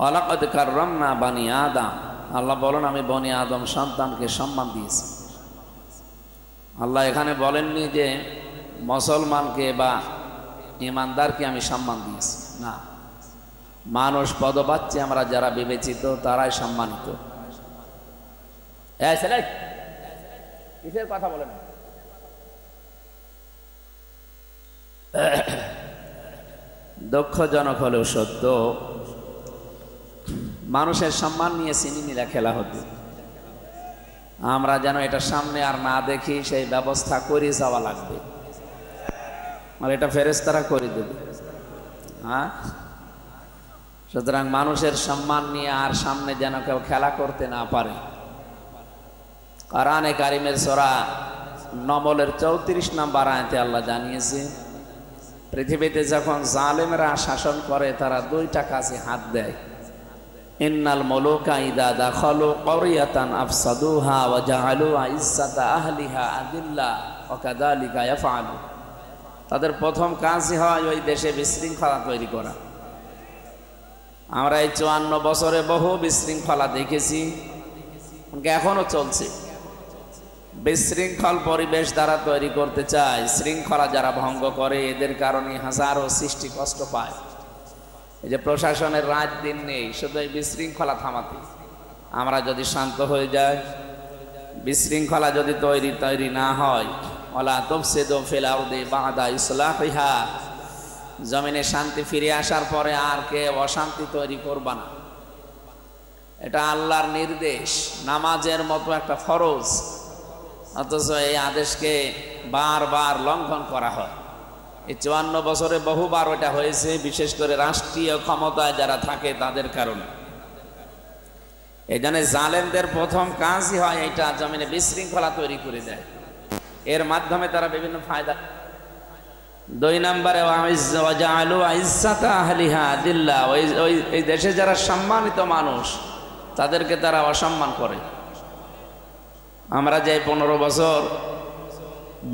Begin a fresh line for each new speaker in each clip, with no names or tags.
ওয়ালাকাদ কাররামনা বানি আদম, আল্লাহ বলেন আমি বনি আদম সন্তানকে সম্মান দিয়েছি। আল্লাহ এখানে বলেননি যে মুসলমানকে বা ইমানদারকে আমি সম্মান দিয়েছি, না, মানুষ পদবাচ্চে আমরা যারা বিবেচিত তারাই সম্মানিত। কিসের কথা বলেন? দুঃখজনক হলেও সত্য, মানুষের সম্মান নিয়ে সিনেমিলা খেলা হতো। আমরা যেন এটা সামনে আর না দেখি সেই ব্যবস্থা করে যাওয়া লাগবে, আর এটা ফেরেশতারা করে দেবে। হ্যাঁ, সুতরাং মানুষের সম্মান নিয়ে আর সামনে যেন কেউ খেলা করতে না পারে। কোরআনে কারিমের সূরা নমলের 34 নম্বর আয়াতে আল্লাহ জানিয়েছে, পৃথিবীতে যখন জালেমরা শাসন করে তারা দুইটা কাজে হাত দেয়। ইন্নাল মুলুকা ইযা দাখালু ক্বরিয়াতান আফসাদুহা ওয়া জাআলু ইজ্জাতা আহলিহা আযিল্লা ওয়া কাযালিকা ইয়াফআলু। তাদের প্রথম কাজই হয় ওই দেশে বিশৃঙ্খলা তৈরি করা। আমরা এই 54 বছরে বহু বিশৃঙ্খলা দেখেছি, এখনো চলছে। বিশৃঙ্খল পরিবেশ দ্বারা তৈরি করতে চায়, শৃঙ্খলা যারা ভঙ্গ করে এদের কারণে হাজারো সৃষ্টি কষ্ট পায়। এই যে প্রশাসনের রাত দিন নেই শুধু এই বিশৃঙ্খলা থামাতে। আমরা যদি শান্ত হয়ে যাই, বিশৃঙ্খলা যদি তৈরি না হয়, ওয়ালা তুফসিদু ফিল আরদি বা'দা ইসলাহিহা, জমিনে শান্তি ফিরে আসার পরে আর কেউ অশান্তি তৈরি করবা না। এটা আল্লাহর নির্দেশ, নামাজের মতো একটা ফরজ, অথচ এই আদেশকে বারবার লঙ্ঘন করা হয়। এই 54 বছরে বহুবার ওটা হয়েছে, বিশেষ করে রাষ্ট্রীয় ক্ষমতায় যারা থাকে তাদের কারণে। এই জন্য জালেমদের প্রথম কাজই হয় এটা, জমিনে বিশৃঙ্খলা তৈরি করে দেয়। এর মাধ্যমে তারা বিভিন্ন ফায়দা। 2 নম্বরে ওয়া জাআলু ইজ্জাতা আহলিহা আযিল্লা, ওই দেশে যারা সম্মানিত মানুষ তাদেরকে তারা অসম্মান করে। আমরা যে 15 বছর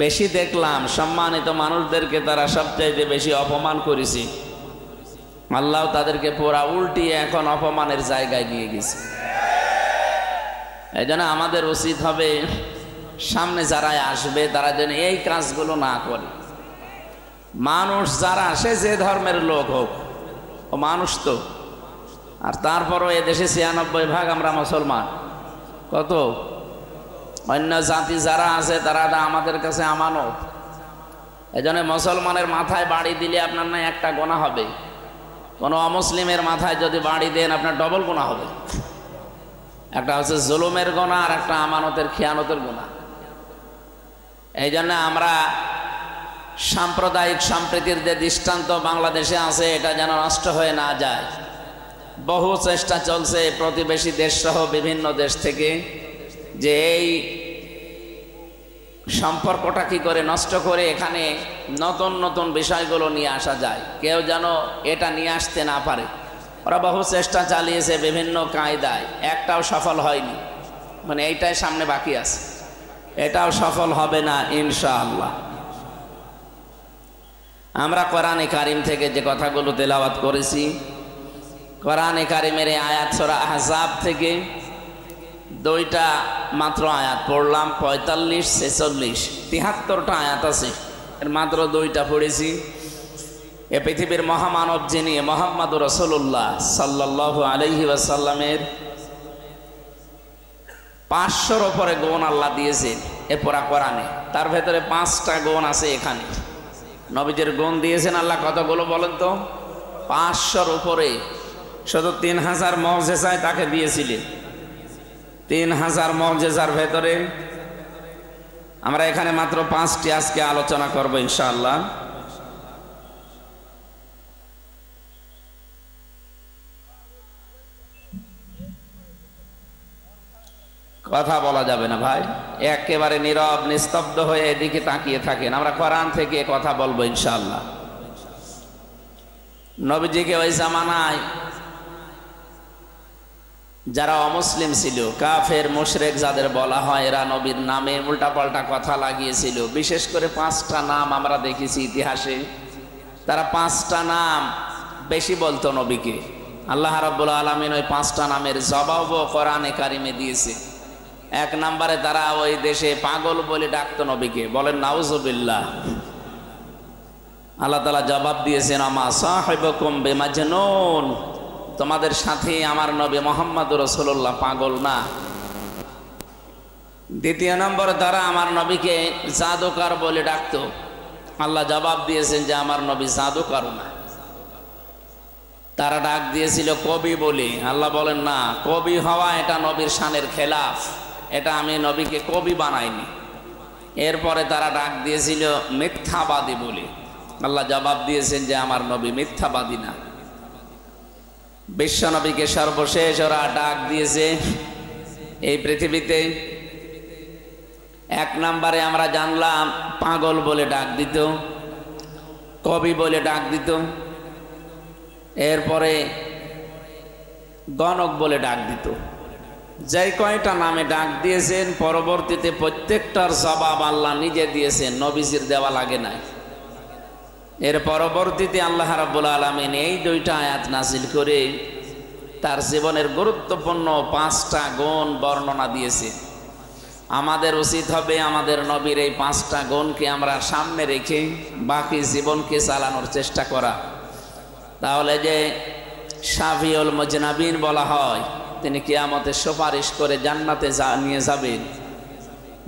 বেশি দেখলাম, সম্মানিত মানুষদেরকে তারা সবচাইতে বেশি অপমান করেছে। আল্লাহ তাদেরকে পুরা উল্টিয়ে এখন অপমানের জায়গায় নিয়ে গেছে। এই জন্য আমাদের উচিত হবে সামনে যারা আসবে তারা যেন এই কাজগুলো না করে। মানুষ যারা, সে যে ধর্মের লোক হোক, ও মানুষ তো। আর তারপরও এদেশে 96% আমরা মুসলমান। কত অন্য জাতি যারা আছে তারা আমাদের কাছে আমানত। এই জন্য মুসলমানের মাথায় বাড়ি দিলে আপনার না একটা গোনা হবে, কোনো অমুসলিমের মাথায় যদি বাড়ি দেন আপনার ডবল গোনা হবে। একটা হচ্ছে জুলুমের গোনা আর একটা আমানতের খেয়ানতের গোনা। এই জন্য আমরা সাম্প্রদায়িক সম্প্রীতির যে দৃষ্টান্ত বাংলাদেশে আছে এটা যেন নষ্ট হয়ে না যায়। বহু চেষ্টা চলছে প্রতিবেশী দেশ সহ বিভিন্ন দেশ থেকে যে এই সম্পর্কটা কি করে নষ্ট করে এখানে নতুন নতুন বিষয়গুলো নিয়ে আসা যায়, কেউ যেন এটা নিয়ে আসতে না পারে। ওরা বহু চেষ্টা চালিয়েছে বিভিন্ন কায়দায়, একটাও সফল হয়নি। মানে এইটাই সামনে বাকি আছে, এটাও সফল হবে না ইনশাআল্লাহ। আমরা কোরআনে কারিম থেকে যে কথাগুলো তেলাওয়াত করেছি, কোরআনে কারিমের আয়াত সূরা আহজাব থেকে 2টা মাত্র আয়াত পড়লাম, 45, 46, 73টা আয়াত আছে, এর মাত্র 2টা পড়েছি। এ পৃথিবীর মহামানব যিনি মুহাম্মদুর রাসূলুল্লাহ সাল্লাল্লাহু আলাইহি ওয়াসাল্লামের 500-র উপরে গুণ আল্লাহ দিয়েছেন এ পুরা কোরআনে। তার ভেতরে 5টা গুণ আছে এখানে। নবীদের গুণ দিয়েছেন আল্লাহ কতগুলো বলেন তো? 500-র উপরে। শুধু 3000 মুজিজায় তাকে দিয়েছিলেন। 3000 মুজিজার ভেতরে আমরা এখানে মাত্র 5টি আজকে আলোচনা করব ইনশাআল্লাহ। কথা বলা যাবে না ভাই, একেবারে নীরব নিস্তব্ধ হয়ে এদিকে তাকিয়ে থাকেন। আমরা কোরআন থেকে কথা বলবো ইনশাআল্লাহ। নবীজিকে ওই জামানায় যারা অমুসলিম ছিল, কাফের মুশরিক যাদের বলা হয়, এরা নবীর নামে উল্টাপাল্টা কথা লাগিয়েছিল। বিশেষ করে 5টা নাম আমরা দেখেছি ইতিহাসে, তারা 5টা নাম বেশি বলতো নবীকে। আল্লাহ রাব্বুল আলামিন ওই 5টা নামের জবাবও কোরআনে কারিমে দিয়েছে। 1 নম্বরে তারা ওই দেশে পাগল বলে ডাকতো নবীকে, বলেন নাউজুবিল্লাহ। আল্লাহ তাআলা জবাব দিয়েছেন, আমা সাহিবুকুম বিমাজনুন, তোমাদের সাথে আমার নবী মুহাম্মদুর রাসূলুল্লাহ পাগল না। 2 নম্বরে তারা আমার নবীকে জাদুকর বলে ডাকতো, আল্লাহ জবাব দিয়েছেন যে আমার নবী জাদুকর না। তারা ডাক দিয়েছিল কবি বলে, আল্লাহ বলেন না, কবি হওয়া এটা নবীর শানের খেলাফ, এটা আমি নবীকে কবি বানাইনি। এরপরে তারা ডাক দিয়েছিল মিথ্যাবাদী বলে, আল্লাহ জবাব দিয়েছেন যে আমার নবী মিথ্যাবাদী না। বিশ্ব নবীকে সর্বশেষ ওরা ডাক দিয়েছে এই পৃথিবীতে। 1 নম্বরে আমরা জানলাম পাগল বলে ডাক দিত, কবি বলে ডাক দিত, এরপরে গণক বলে ডাক দিত। যেই কয়টা নামে ডাক দিয়েছেন পরবর্তীতে প্রত্যেকটার জবাব আল্লাহ নিজে দিয়েছেন, নবীজির দেওয়া লাগে নাই। এর পরবর্তীতে আল্লাহ রাব্বুল আলামিন এই 2টা আয়াত নাজিল করে তার জীবনের গুরুত্বপূর্ণ 5টা গুণ বর্ণনা দিয়েছে। আমাদের উচিত হবে আমাদের নবীর এই 5টা গুণকে আমরা সামনে রেখে বাকি জীবনকে চালানোর চেষ্টা করা। তাহলে যে শাফিউল মুজনাবিন বলা হয়, তিনি কিয়ামতে সুপারিশ করে জান্নাতে নিয়ে যাবেন।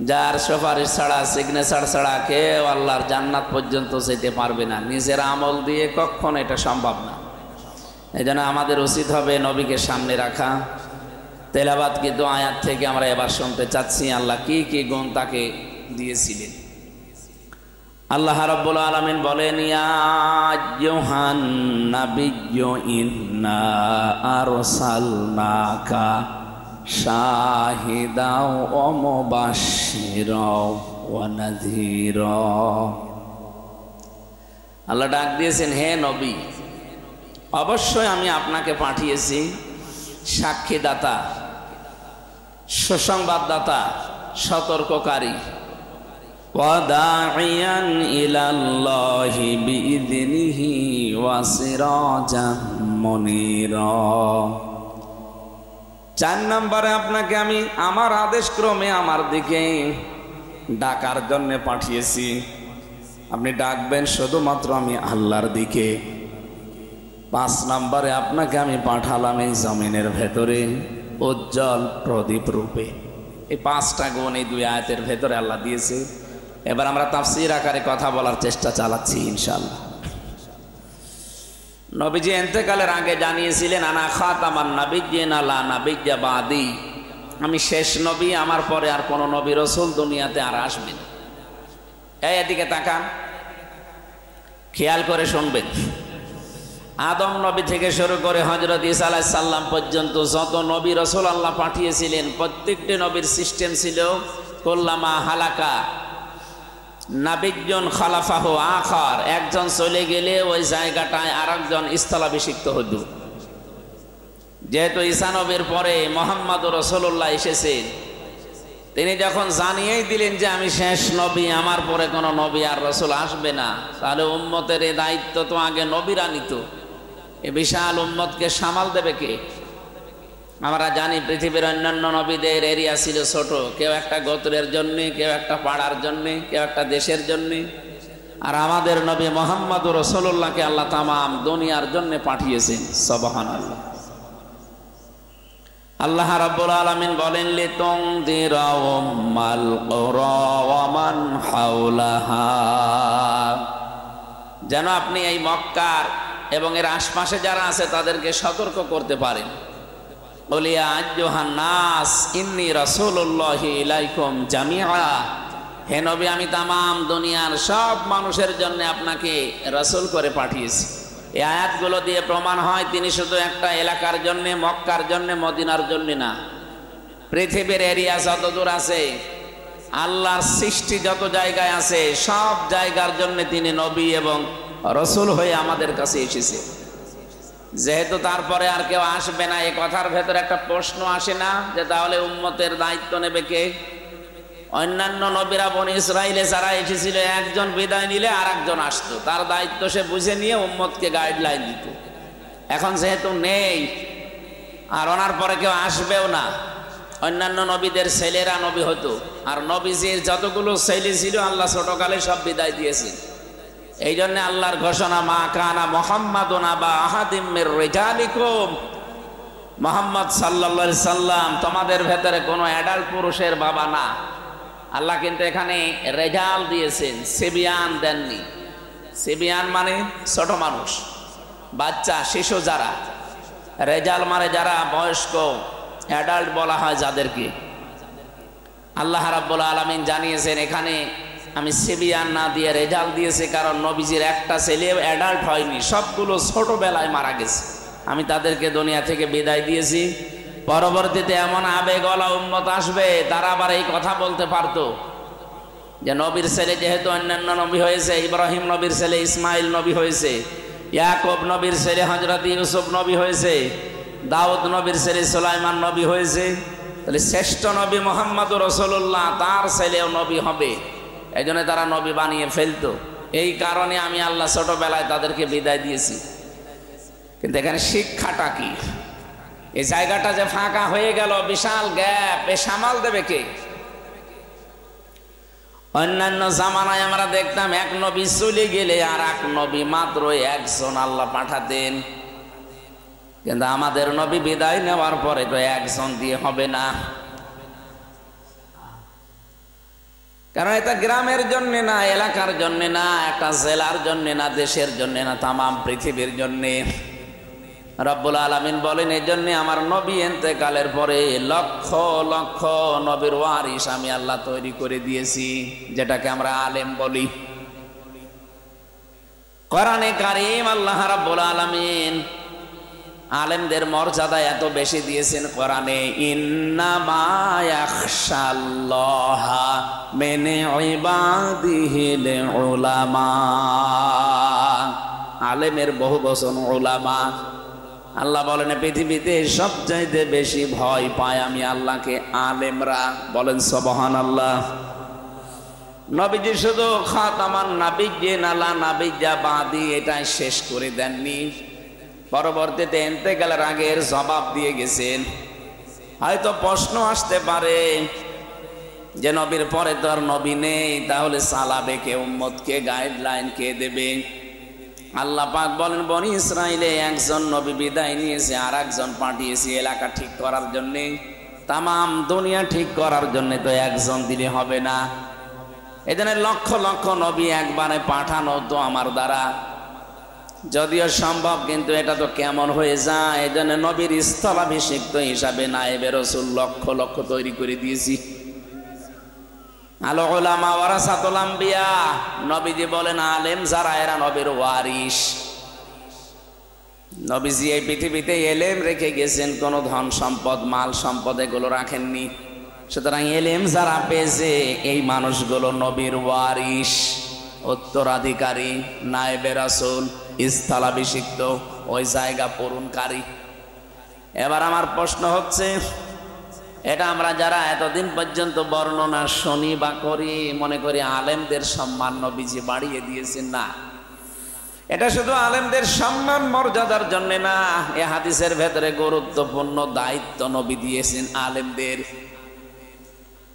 যার সুপারিশ ছাড়া, সিগনেচার ছাড়া কেউ আল্লাহর জান্নাত পর্যন্ত যেতে পারবে না। নিজের আমল দিয়ে কখনো এটা সম্ভব না। এই জন্য আমাদের উচিত হবে নবীকে সামনে রাখা। তেলাওয়াত কিন্তু আয়াত থেকে আমরা এবার শুনতে চাচ্ছি আল্লাহ কি কি গুণ তাকে দিয়েছিলেন। আল্লাহ রাব্বুল আলামিন বলেন, ইয়া আইয়ুহান নাবিয়্যু ইন্না আরসালনাকা শাহিদাও ওয়া মুবাশশিরাও ওয়া নাযীরা। আল্লাহ ডাক দিয়েছেন, হে নবী, অবশ্যই আমি আপনাকে পাঠিয়েছি সাক্ষীদাতা, সুসংবাদদাতা, সতর্ককারী, ওয়াদাইয়ান ইলাল্লাহি বিইযনিহি ওয়া সিরাজাম মুনীরা। 4 নম্বরে আপনাকে আমি আমার আদেশ ক্রমে আমার দিকে ডাকার জন্য পাঠিয়েছি। আপনি ডাকবেন শুধুমাত্র আমি আল্লাহর দিকে। 5 নম্বরে আপনাকে আমি পাঠালাম এই জমিনের ভেতরে উজ্জ্বল প্রদীপ রূপে। এই 5টা গুণ এই 2 আয়াতের ভেতরে আল্লাহ দিয়েছে। এবার আমরা তাফসীর আকারে কথা বলার চেষ্টা চালাচ্ছি ইনশাআল্লাহ। নবীজি ইন্তেকালের আগে জানিয়েছিলেন, আনা খাতামান নাবিয়্যিনা লা নাবিয়্যা বাদি, আমি শেষ নবী, আমার পরে আর কোন নবী রাসূল দুনিয়াতে আর আসবে না। এদিকে তাকান, খেয়াল করে শুনবেন। আদম নবী থেকে শুরু করে হযরত ঈসা আলাইহিস সালাম পর্যন্ত যত নবী রাসূল আল্লাহ পাঠিয়েছিলেন, প্রত্যেকটি নবীর সিস্টেম ছিল কুল্লামা হালাকা নাবিয়্যুন খালাফাহু আখার, একজন চলে গেলে ওই জায়গাটায় আরেকজন স্থলাভিষিক্ত হতো। যেহেতু ঈসা নবীর পরে মুহাম্মদুর রাসূলুল্লাহ এসেছেন, তিনি যখন জানিয়েই দিলেন যে আমি শেষ নবী, আমার পরে কোনো নবী আর রাসূল আসবে না, তাহলে উম্মতের এই দায়িত্ব তো আগে নবীরা নিত। এই বিশাল উম্মতকে সামাল দেবে কে? আমরা জানি পৃথিবীর অন্যান্য নবীদের এরিয়া ছিল ছোট, কেউ একটা গোত্রের জন্যে, কেউ একটা পাড়ার জন্যে, কেউ একটা দেশের জন্যে। আর আমাদের নবী মুহাম্মদুর রাসূলুল্লাহকে আল্লাহ তামাম দুনিয়ার জন্য পাঠিয়েছেন। সুবহানাল্লাহ। আল্লাহ রাব্বুল আলামিন বলেন, লিতুনদিরা উম্মাল কুরা ওয়া মান হাওলাহা, যেন আপনি এই মক্কার এবং এর আশপাশে যারা আছে তাদেরকে সতর্ক করতে পারেন। বলিয়া আইয়ুহান নাস ইন্নী রাসূলুল্লাহি ইলাইকুম জামিআ, হে নবী, আমি তামাম দুনিয়ার সব মানুষের জন্য আপনাকে রাসূল করে পাঠিয়েছি। এই আয়াতগুলো দিয়ে প্রমাণ হয় তিনি শুধু একটা এলাকার জন্য, মক্কার জন্য, মদিনার জন্য না, পৃথিবীর এরিয়া যত দূর আছে, আল্লাহর সৃষ্টি যত জায়গায় আছে, সব জায়গার জন্য তিনি নবী এবং রাসূল হয়ে আমাদের কাছে এসেছে। যেহেতু তারপরে আর কেউ আসবে না, এই কথার ভেতরে একটা প্রশ্ন আসে না যে তাহলে উম্মতের দায়িত্ব নেবে কে? অন্যান্য নবীরা বনি ইসরাইলে যারা এসেছিল, একজন বিদায় নিলে আর একজন আসতো, তার দায়িত্ব সে বুঝে নিয়ে উম্মতকে গাইডলাইন দিত। এখন যেহেতু নেই আর ওনার পরে কেউ আসবেও না, অন্যান্য নবীদের ছেলেরা নবী হতো, আর নবীজির যতগুলো ছেলে ছিল আল্লাহ ছোটকালে সব বিদায় দিয়েছেন। এই জন্য আল্লাহর ঘোষণা, মা কানা মুহাম্মাদুন আবা আহাদিম মির রিজালিকুম, মুহাম্মদ সাল্লাল্লাহু আলাইহি সাল্লাম তোমাদের ভেতরে কোনো অ্যাডাল্ট পুরুষের বাবা না। আল্লাহ কিন্তু এখানে রেজাল দিয়েছেন, সিবিয়ান দেননি। সিবিয়ান মানে ছোট মানুষ, বাচ্চা, শিশু যারা। রেজাল মানে যারা বয়স্ক, অ্যাডাল্ট বলা হয় যাদেরকে। আল্লাহ রাব্বুল আলামিন জানিয়েছেন এখানে আমি সিবিয়ান না দিয়ে রেজাল দিয়েছি, কারণ নবীজির একটা ছেলে অ্যাডাল্ট হয়নি, সবগুলো ছোটবেলায় মারা গেছে। আমি তাদেরকে দুনিয়া থেকে বিদায় দিয়েছি। পরবর্তীতে এমন আবেগওয়ালা উম্মত আসবে, তারা আবার এই কথা বলতে পারতো যে নবীর ছেলে যেহেতু অন্যান্য নবী হয়েছে, ইব্রাহিম নবীর ছেলে ইসমাইল নবী হয়েছে, ইয়াকুব নবীর ছেলে হযরত ইউসুফ নবী হয়েছে, দাউদ নবীর ছেলে সুলাইমান নবী হয়েছে, তাহলে শ্রেষ্ঠ নবী মুহাম্মদুর রাসূলুল্লাহ তার ছেলেও নবী হবে। এই জন্য তারা নবী বানিয়ে ফেলতো। এই কারণে আমি আল্লাহ ছোটবেলায় তাদেরকে বিদায় দিয়েছি। কিন্তু এখানে শিক্ষাটা কি? এই জায়গাটা যে ফাঁকা হয়ে গেল, বিশাল গ্যাপ, এ সামাল দেবে কে? অন্যান্য জামানায় আমরা দেখতাম এক নবী চলে গেলে আর এক নবী মাত্র একজন আল্লাহ পাঠাতেন, কিন্তু আমাদের নবী বিদায় নেওয়ার পরে তো একজন দিয়ে হবে না। কারণ এটা গ্রামের জন্য না, এলাকার জন্য না, একটা জেলার জন্য না, দেশের জন্য না, তামাম পৃথিবীর জন্য। রব্বুল আলামিন বলেন এই জন্য আমার নবী ইন্তেকালের পরে লক্ষ লক্ষ নবীর ওয়ারিস আমি আল্লাহ তৈরি করে দিয়েছি, যেটাকে আমরা আলেম বলি। কোরআনে কারীম আল্লাহ রাব্বুল আলামিন আলেমদের মর্যাদা এত বেশি দিয়েছেন কোরআনে, ইন্নামা ইয়াখশাল্লাহা মিন ইবাদিহিল উলামা। আলেমের বহু বচন উলামা। আল্লাহ বলেন পৃথিবীতে সবচাইতে বেশি ভয় পায় আমি আল্লাহকে আলেমরা। বলেন সুবহানাল্লাহ। নবীজি শুধু খাতামান নাবিয়্যিন আলা নাবিয়্যা বাদি এটাই শেষ করে দেননি, পরবর্তীতে ইন্তেকালের আগের জবাব দিয়ে গেছেন। হয়তো প্রশ্ন আসতে পারে যে নবীর পরে তো আর নবী নেই, তাহলে চালাবে কে, উম্মতকে গাইডলাইন কে দেবে? আল্লাহ পাক বলেন বনি ইসরাইলে একজন নবী বিদায় নিয়েছে, আর একজন পাঠিয়েছি এলাকা ঠিক করার জন্যে, তামাম দুনিয়া ঠিক করার জন্য তো একজন দিলে হবে না। এজন্য লক্ষ লক্ষ নবী একবারে পাঠানো তো আমার দ্বারা যদিও সম্ভব, কিন্তু এটা তো কেমন হয়ে যায়। এই জন্য নবীর স্থলাভিষিক্ত হিসাবে নায়েবে রাসূল লক্ষ লক্ষ তৈরি করে দিয়েছি। আল উলামা ওয়ারাসাতুল আম্বিয়া, নবীজি বলেন আলেম যারা এরা নবীর ওয়ারিস। নবীজি এই পৃথিবীতে এলেম রেখে গেছেন, কোন ধন সম্পদ মাল সম্পদ এগুলো রাখেননি। সুতরাং এলেম যারা পেয়েছে এই মানুষগুলো নবীর ওয়ারিস, উত্তরাধিকারী, নায়েবে রাসূল, স্থলাভিষিক্ত, ওই জায়গা পূরণকারী। এবার আমার প্রশ্ন হচ্ছে, এটা আমরা যারা এতদিন পর্যন্ত বর্ণনা শুনি বা করি, মনে করি আলেমদের সম্মান নবীজি বাড়িয়ে দিয়েছেন। না, এটা শুধু আলেমদের সম্মান মর্যাদার জন্য না, এ হাদিসের ভেতরে গুরুত্বপূর্ণ দায়িত্ব নবী দিয়েছেন আলেমদের।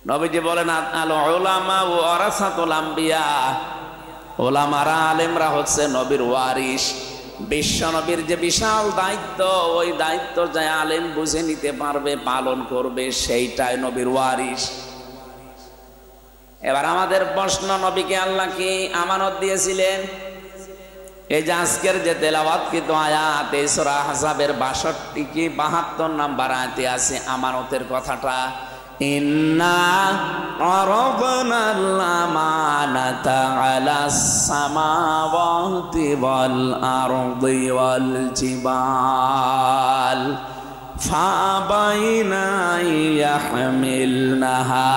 নবীজি বলেন আল উলামা ওয়ারাসাতুল আম্বিয়া, ওলামারা আলেমরা হচ্ছে নবীর ওয়ারিস। বিশ্ব নবীর যে বিশাল দায়িত্ব, ওই দায়িত্ব যে আলেম বুঝে নিতে পারবে, পালন করবে, সেইটাই নবীর ওয়ারিস। এবার আমাদের প্রশ্ন, নবীকে আল্লাহ কি আমানত দিয়েছিলেন? এই যে আজকের যে তেলাওয়াতকৃত আয়াত, এই সূরা আহজাবের 62 কি 72 নাম্বার আয়াতে আছে আমানতের কথাটা। ইন্না আরাদনাল আমানাতা আলাস সামাওয়াতি ওয়াল আরদি ওয়াল জিবাল ফাবাইনা ইয়াহমিলনাহা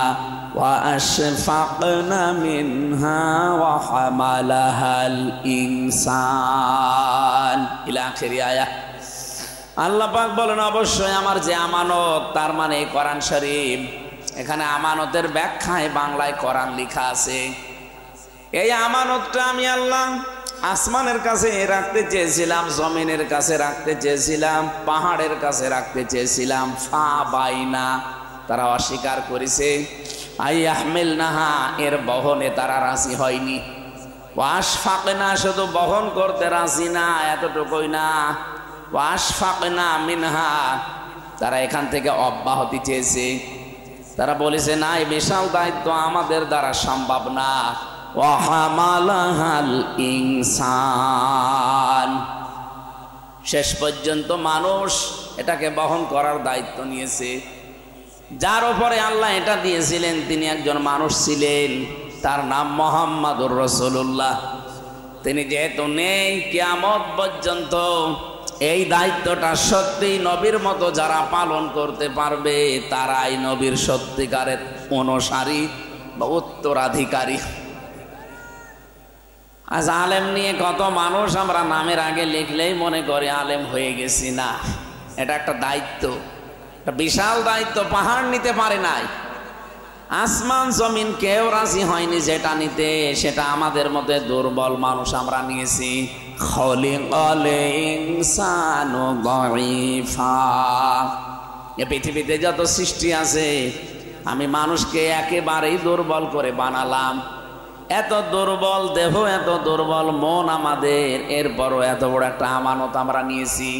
ওয়া আশফাকনা মিনহা ওয়া হামালাহাল ইনসান ইলা আখিরি আয়াত। আল্লাহ পাক বলেন অবশ্যই আমার যে আমানত, তার মানে কোরআন শরীফ। এখানে আমানতের ব্যাখ্যায় বাংলায় কোরআন লেখা আছে। এই আমানতটা আমি আল্লাহ আসমানের কাছে রাখতে চেয়েছিলাম, জমিনের কাছে রাখতে চেয়েছিলাম, পাহাড়ের কাছে রাখতে চেয়েছিলাম, ফা বাইনা, তারা অস্বীকার করেছে। আই আহমেল নাহা, এর বহনে তারা রাজি হয়নি। ওয়াশ ফাঁকে না, শুধু বহন করতে রাজি না, এতটুকুই না, ওয়াশ ফাঁকে না মিনহা, তারা এখান থেকে অব্যাহতি চেয়েছে। তারা বলেছে না, এই বিশাল দায়িত্ব আমাদের দ্বারা সম্ভব না। ওয়াহামালাহাল ইনসান, শেষ পর্যন্ত মানুষ এটাকে বহন করার দায়িত্ব নিয়েছে। যার উপরে আল্লাহ এটা দিয়েছিলেন তিনি একজন মানুষ ছিলেন, তার নাম মুহাম্মাদুর রাসূলুল্লাহ। তিনি যেহেতু নেই, কিয়ামত পর্যন্ত এই দায়িত্বটা সত্যি নবীর মতো যারা পালন করতে পারবে তারাই নবীর সত্যিকারের অনুসারী বা উত্তরাধিকারী। আজ আলেম নিয়ে কত মানুষ আমরা নামের আগে লিখলেই মনে করে আলেম হয়ে গেছি। না, এটা একটা দায়িত্ব, একটা বিশাল দায়িত্ব। পাহাড় নিতে পারে নাই, আসমান জমিন কেউ রাজি হয়নি যেটা নিতে, সেটা আমাদের মধ্যে দুর্বল মানুষ আমরা নিয়েছি। খলিকাল ইনসানু দাঈফা, এ পৃথিবীতে যত সৃষ্টি আছে আমি মানুষকে একেবারেই দুর্বল করে বানালাম। এত দুর্বল দেহ, এত দুর্বল মন আমাদের, এরপরও এত বড় একটা আমানত আমরা নিয়েছি।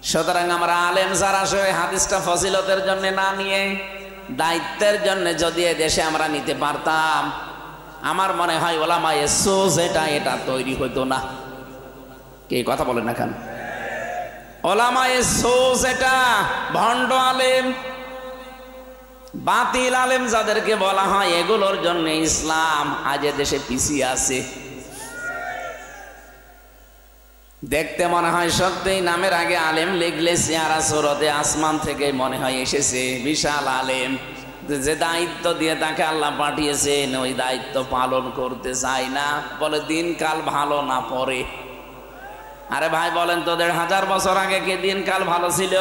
সুতরাং আমরা আলেম যারা আসলে হাদিসটা ফজিলতের জন্য না নিয়ে দায়িত্বের জন্য যদি দেশে আমরা নিতে পারতাম, আমার মনে হয় ওলামায়ে সু এটা তৈরি হইতো না। কে কথা বলেন না কেন? ওলামায়ে সু এটা ভণ্ড আলেম, বাতিল আলেম যাদেরকে বলা হয়, এগুলোর জন্য ইসলাম আজ দেশে পিছিয়ে আছে। দেখতে মনে হয় সত্যিই নামের আগে আলেম লিখলে চেহারা সুরতে আসমান থেকে মনে হয় এসেছে বিশাল আলেম। যে দায়িত্ব দিয়ে তাকে আল্লাহ পাঠিয়েছেন ওই দায়িত্ব পালন করতে চায় না, বলে দিনকাল ভালো না পরে। আরে ভাই বলেন তো, ১৫০০ বছর আগে কি দিনকাল ভালো ছিল?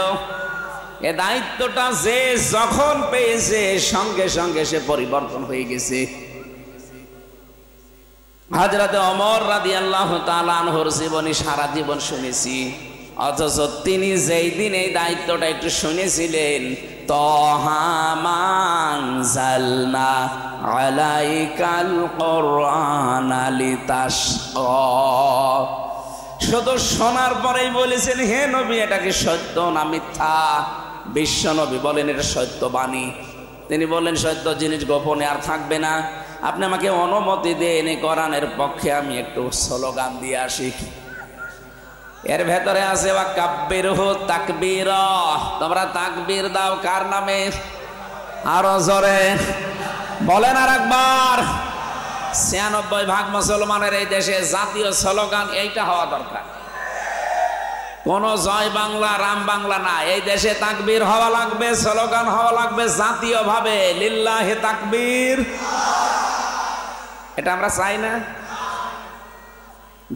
এ দায়িত্বটা যে যখন পেয়েছে সঙ্গে সঙ্গে সে পরিবর্তন হয়ে গেছে। হযরত ওমর রাদিয়াল্লাহু তাআলা আনহুর জীবনী সারা জীবন শুনেছি, অথচ তিনি যেই দিন এই দায়িত্বটা একটু শুনেছিলেন, তাহা মা আনজালনা আলাইকাল কুরআনা লিতাশকা, শুধু শোনার পরেই বলেছেন, হে নবী এটা কি সত্য না মিথ্যা? বিশ্ব নবী বলেন এটা সত্য বাণী। তিনি বললেন সত্য জিনিস গোপনে আর থাকবে না, আপনি আমাকে অনুমতি দেন এই কোরআনের পক্ষে আমি একটু স্লোগান দিয়ে আসি। এর ভেতরে আছে ওয়া কাব্বিরহু তাকবীরা, তোমরা তাকবীর দাও কার নামে? আরো জোরে বলেন আর একবার। ৯৬% মুসলমানের এই দেশে জাতীয় স্লোগান এইটা হওয়া দরকার। কোন জয় বাংলা রাম বাংলা না, এই দেশে তাকবীর হওয়া লাগবে, স্লোগান হওয়া লাগবে জাতীয়ভাবে, লিল্লাহি তাকবীর। এটা আমরা চাই না?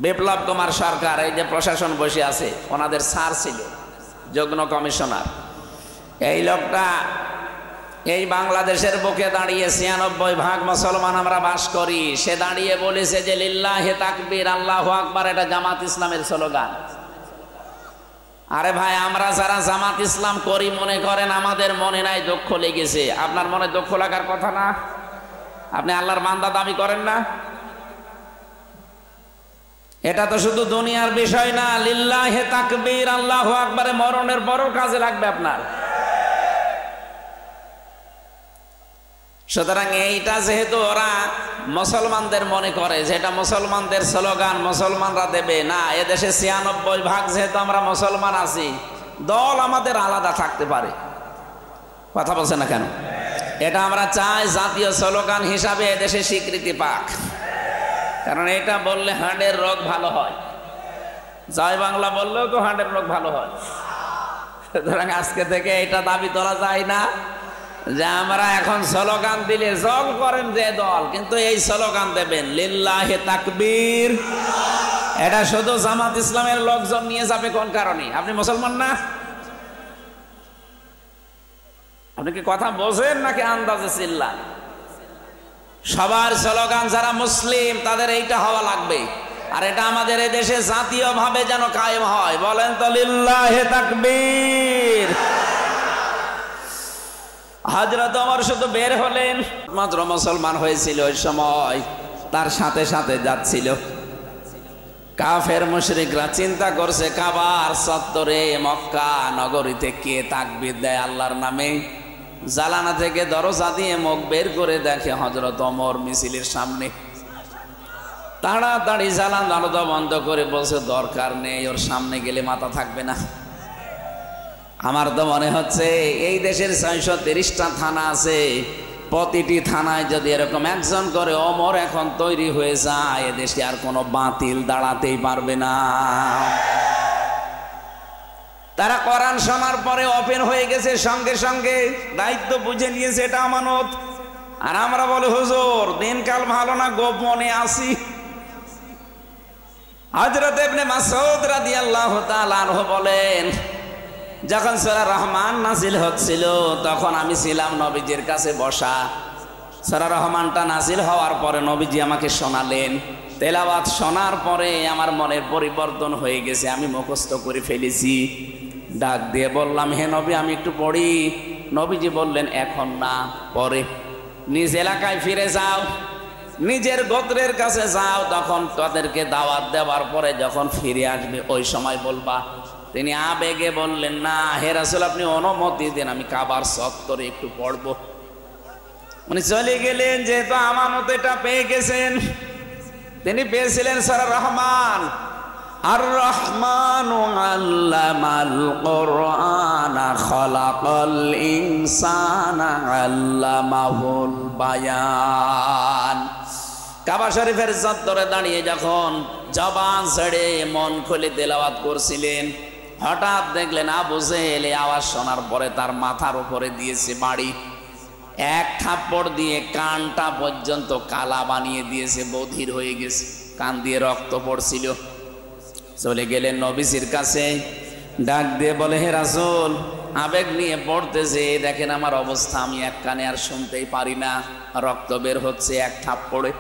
বিপ্লব কুমার সরকার, এই যে প্রশাসন বসে আছে, ওনাদের স্যার ছিল যুগ্ম কমিশনার। এই লোকটা এই বাংলাদেশের বুকে দাঁড়িয়ে ৯৬% মুসলমান আমরা বাস করি, সে দাঁড়িয়ে বলেছে যে লিল্লাহি তাকবীর, আল্লাহু আকবার, এটা জামাত ইসলামের স্লোগান। আরে ভাই, আমরা যারা জামাত ইসলাম করি মনে করেন আমাদের মনে নাই দুঃখ লেগেছে। আপনার মনে দুঃখ লাগার কথা না? আপনি আল্লাহর বান্দা দাবি করেন না? এটা তো শুধু দুনিয়ার বিষয় না, লিল্লাহি তাকবীর, আল্লাহু আকবারে মরণের পরও কাজে লাগবে আপনার। সুতরাং এইটা যেহেতু ওরা মুসলমানদের মনে করে যে এটা মুসলমানদের স্লোগান, মুসলমানরা দেবে না, এদেশে ৯৬% যেহেতু আমরা মুসলমান আছি, দল আমাদের আলাদা থাকতে পারে, কথা বলছেন না কেন? এটা আমরা চাই জাতীয় স্লোগান হিসাবে এদেশে স্বীকৃতি পাক, কারণ এটা বললে হার্টের রোগ ভালো হয়, জয় বাংলা বললেও তো হার্টের রোগ ভালো হয়। সুতরাং আজকে থেকে এটা দাবি তোলা যায় না যে আমরা এখন স্লোগান দিলে জল করেন যে দল, কিন্তু এই স্লোগান দেবেন লিল্লাহি তাকবীর। এটা শুধু জামাত ইসলামের লোকজন নিয়ে যাবে কোন কারণে? আপনি মুসলমান না? আপনি কি কথা বোঝেন নাকি আন্দাজে চিল্লান? সবার স্লোগান যারা মুসলিম তাদের এইটা হওয়া লাগবে। আর এটা আমাদের এই দেশে জাতীয় ভাবে যেন কায়েম হয়। বলেন তো লিল্লাহে তাকবীর। হযরত ওমর শুধু বের হলেন, মাত্র মুসলমান হয়েছিল ওই সময়, তার সাথে সাথে যাচ্ছিল কাফের মুশরিকরা। চিন্তা করছে কাবার চত্বরে মক্কা নগরীতে কে তাকবীর দেয় আল্লাহর নামে। জালানা থেকে দরজা দিয়ে মুখ বের করে দেখে হযরত ওমর মিছিলের সামনে। তাড়াতাড়ি জালানা দরজা বন্ধ করে বলছে দরকার নেই, ওর সামনে গেলে মাথা থাকবে না। আমার তো মনে হচ্ছে এই দেশের 630টা থানা আছে, প্রতিটি থানায় যদি এরকম একজন করে ওমর এখন তৈরি হয়ে যায়, এদেশে আর কোনো বাতিল দাঁড়াতেই পারবে না। তারা কোরআন শোনার পরে ওপেন হয়ে গেছে, সঙ্গে সঙ্গে দায়িত্ব বুঝে নিয়েছে এটা আমানত। আর আমরা বলি হুজুর দিনকাল ভালো না, গোপনে আসি। হযরত ইবনে মাসউদ রাদিয়াল্লাহু তাআলা আনহু বলেন, যখন সূরা রহমান নাজিল হচ্ছিল তখন আমি ছিলাম নবীজির কাছে বসা। সূরা রহমানটা নাজিল হওয়ার পরে নবীজি আমাকে শোনালেন। তেলাওয়াত শোনার পরে আমার মনের পরিবর্তন হয়ে গেছে, আমি মুখস্থ করে ফেলেছি। ডাক দিয়ে বললাম, হে নবী আমি একটু পড়ি। নবীজি বললেন, এখন না, পরে। নিজ এলাকায় ফিরে যাও, নিজের গোত্রের কাছে যাও, তখন তাদেরকে দাওয়াত দেওয়ার পরে যখন ফিরে আসবে ওই সময় বলবা। তিনি আবেগে বললেন, না হে রাসূল আপনি অনুমতি দেন, আমি কাবার চত্বরে একটু পড়বো। উনি চলে গেলেন, যেহেতু আমানত এটা পেয়ে গেছেন। তিনি পেয়েছিলেন সূরা রহমান। আর রহমানু আল্লামাল কুরআনা খালাকাল ইনসানা আল্লামাহুল বায়ান। কাবা শরীফের চত্বরে দাঁড়িয়ে যখন জবান ছেড়ে মন খুলে তেলাওয়াত করছিলেন, হঠাৎ দেখলেন আবু জেহেল আওয়াজ শোনার পরে তার মাথার উপরে দিয়েছে বাড়ি। এক থাপ্পড় দিয়ে কানটা পর্যন্ত কালা বানিয়ে দিয়েছে, বধির হয়ে গেছে, কান দিয়ে রক্ত পড়ছিল। চলে গেলেন নবীজির কাছে, ডাক দিয়ে বলে, হে রাসূল আবেগ নিয়ে পড়তেছে, দেখেন আমার অবস্থা, আমি এক কানে আর শুনতেই পারি না, রক্ত বের হচ্ছে এক থাপ্পড়ে।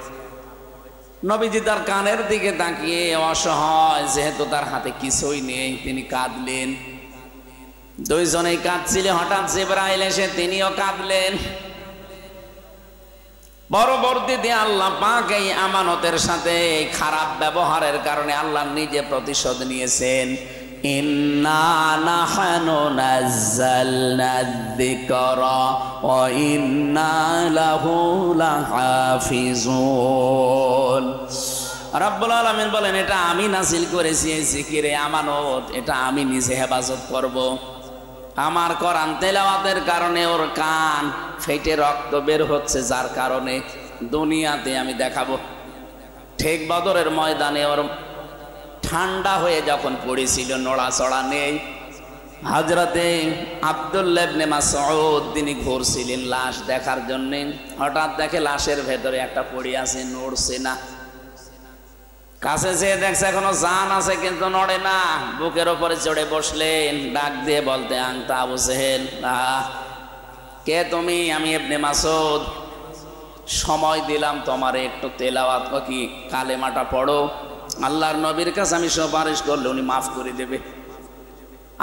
নবীজি তার কানের দিকে তাকিয়ে অসহায়, যেহেতু তার হাতে কিছুই নেই, তিনি কাঁদলেন। দুইজনেই কাঁদছিলেন। হঠাৎ জিবরাইল এসে তিনিও কাঁদলেন। পরবর্তীতে আল্লাহ পাক এই আমানতের সাথে এই খারাপ ব্যবহারের কারণে আল্লাহ নিজে প্রতিশোধ নিয়েছেন। ইন্না নাহনু নাযালনা যিকরা ওয়া ইন্না লাহু লাহাফিজুন। রাব্বুল আলামিন বলেন, এটা আমি নাযিল করেছি, এই জিকিরে আমানত, এটা আমি নিজে হেফাজত করব। আমার কোরআন তেলাওয়াতের কারণে ওর কান ফেটে রক্ত বের হচ্ছে, যার কারণে দুনিয়াতে আমি দেখাবো। ঠিক বদরের ময়দানে ওর ঠান্ডা হয়ে যখন পড়েছিল, নড়াচড়া নেই। হযরতে আব্দুল্লাহ ইবনে মাসউদ তিনি ঘুরছিলেন লাশ দেখার জন্য। হঠাৎ দেখে লাশের ভেতরে একটা পড়ে আছে, নড়ছে না। কাছে যেয়ে দেখছে এখনো জান আছে কিন্তু নড়ে না। বুকের ওপরে চড়ে বসলেন, ডাক দিয়ে বলতে, আনতা আবু জেহেল, কে তুমি? আমি ইবনে মাসউদ। সময় দিলাম তোমারে, একটু তেলাওয়াত কি কালেমাটা পড়ো, আল্লাহর নবীর কাছে আমি সুপারিশ করলে উনি মাফ করে দেবে।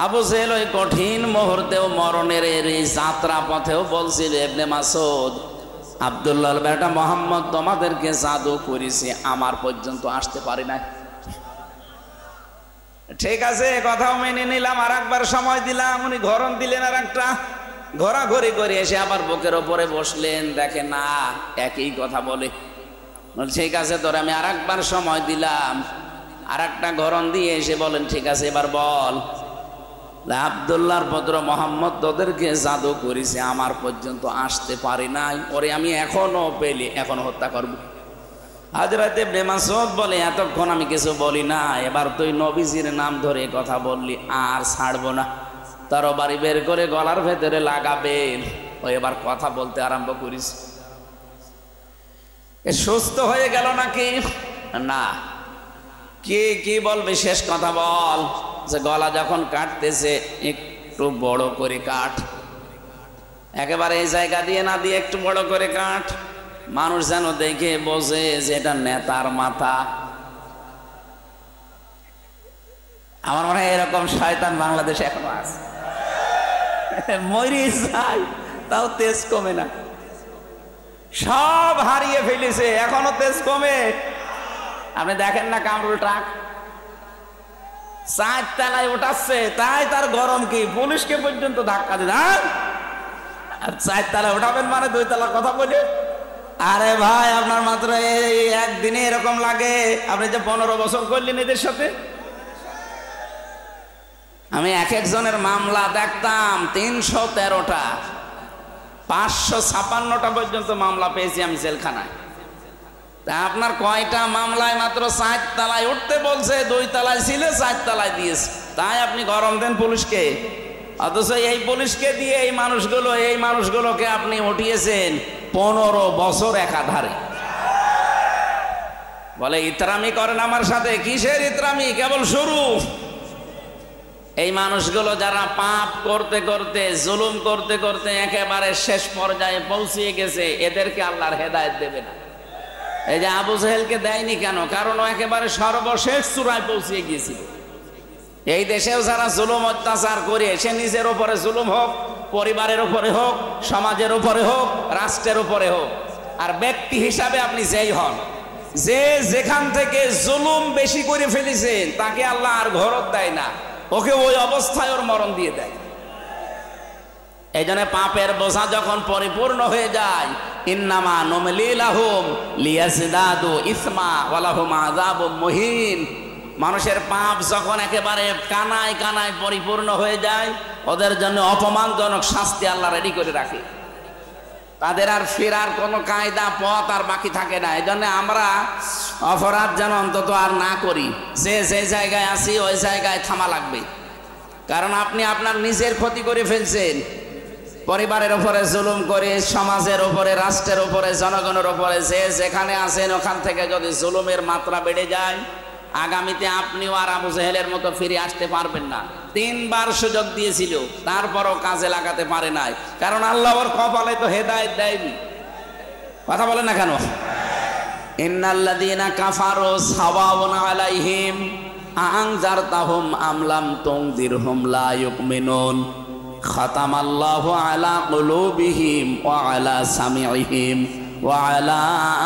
আবু জেহেল ওই কঠিন মুহূর্তেও, মরণের এই যাত্রা পথেও বলছিল, ইবনে মাসউদ আব্দুল্লাহর বেটা মোহাম্মদ তোমাদেরকে জাদু করেছে, আমার পর্যন্ত আসতে পারি না। ঠিক আছে, কথাও মেনে নিলাম, আর একবার সময় দিলাম। উনি ঘরণ দিলেন, আর একটা ঘোরাঘুরি করে এসে আবার বুকের ওপরে বসলেন, দেখে না একই কথা বলে। ঠিক আছে তোর আমি আর একবার সময় দিলাম, আর একটা ঘরণ দিয়ে এসে বলেন, ঠিক আছে এবার বল, আব্দুল্লাহর পুত্র মোহাম্মদ তোদেরকে জাদু করেছে, আমার পর্যন্ত আসতে পারি নাই, ওরে আমি এখনো পেলে এখন হত্যা করব। হযরত ইবনে মাসউদ বলে, এতক্ষণ আমি কিছু বলি না, এবার তুই নবীজির নাম ধরে কথা বললি, আর ছাড়বো না। তরবারি বের করে গলার ভেতরে লাগাবেন, ও এবার কথা বলতে আরম্ভ করিস। সুস্থ হয়ে গেল নাকি? না। কি বলবে? শেষ কথা বল। যে গলা যখন কাটতেছে একটু বড় করে কাট, একেবারে এই জায়গা দিয়ে না দিয়ে একটু বড় করে কাট, মানুষ যেন দেখে বোঝে যে এটা নেতার মাথা। আমার মনে হয় এরকম শয়তান বাংলাদেশে এখনো আছে, মরে যায় তাও তেজ কমে না, সব হারিয়ে ফেলেছে এখনো তেজ কমে। আপনি দেখেন না কামরুল ট্রাক 4 তলায় উঠাচ্ছে, তাই তার গরম কি, পুলিশকে পর্যন্ত ধাক্কা দিন। আর 4 তলায় উঠাবেন মানে 2 তলার কথা বলে। আরে ভাই আপনার মাত্র এই একদিনে এরকম লাগে, আপনি যে 15 বছর করলেন এদের সাথে। আমি এক একজনের মামলা দেখতাম 313টা, 556টা পর্যন্ত মামলা পেয়েছি আমি জেলখানায়। তা আপনার কয়টা মামলায় মাত্র 4 তলায় উঠতে বলছে, 2 তলায় ছিল 4 তলায় দিয়েছে, তাই আপনি গরম দেন পুলিশকে। অথচ এই পুলিশকে দিয়ে এই মানুষগুলোকে আপনি উঠিয়েছেন 15 বছর একাধারে। বলে ইতরামি করেন আমার সাথে, কিসের ইতরামি, কেবল শুরু। এই মানুষগুলো যারা পাপ করতে করতে, জুলুম করতে করতে একেবারে শেষ পর্যায়ে পৌঁছিয়ে গেছে, এদেরকে আল্লাহর হেদায়েত দেবে না। এই যে আবু জাহেলকে দেয়নি কেন, কারণ ও একেবারে সর্বশেষ চূড়ায় পৌঁছিয়ে গিয়েছিল। এই দেশেও যারা জুলুম অত্যাচার করে, সে নিজের উপরে জুলুম হোক, পরিবারের উপরে হোক, সমাজের উপরে হোক, রাষ্ট্রের উপরে হোক, আর ব্যক্তি হিসাবে আপনি যেই হন, যে যেখান থেকে জুলুম বেশি করে ফেলেছেন তাকে আল্লাহ আর ঘরত দেয় না, ওকে ওই অবস্থায় ওর মরণ দিয়ে দেয়। এই জন্য পাপের বোঝা যখন পরিপূর্ণ হয়ে যায়, ইন্নামা নুমলি লাহুম লিয়াজদাদু ইসমা ওয়া লাহুম আযাবুম মুহিন। মানুষের পাপ যখন একেবারে কানায় কানায় পরিপূর্ণ হয়ে যায়, ওদের জন্য অপমানজনক শাস্তি আল্লাহ রেডি করে রাখে। তাদের আর ফেরার কোনো কায়দা পথ আর বাকি থাকে না। এই জন্য আমরা অপরাধ যেন অন্তত আর না করি, যে জায়গায় আছি ওই জায়গায় থামা লাগবে। কারণ আপনি আপনার নিজের ক্ষতি করে ফেলছেন, পরিবারের উপরে জুলুম করে, সমাজের উপরে, রাষ্ট্রের উপরে, জনগণের উপরে, যে যেখানে আছেন ওখান থেকে যদি জুলুমের মাত্রা বেড়ে যায়, আগামীতে আপনিও আর আবু জাহেলের মতো ফিরে আসতে পারবেন না। 3 বার সুযোগ দিয়েছিল, তারপরও কাজে লাগাতে পারে নাই, কারণ আল্লাহ ওর কপালে তো হেদায়েত দেয়নি। কথা বলেন না কেন? ইন্নাল্লাযীনা কাফারু সাওয়াউন আলাইহিম আনজারতাহুম আম লাম তুনজিরহুম লা ইউমিনুন খাতামাল্লাহু আলা কুলুবিহিম ওয়া আলা সামিইহিম ওয়া আলা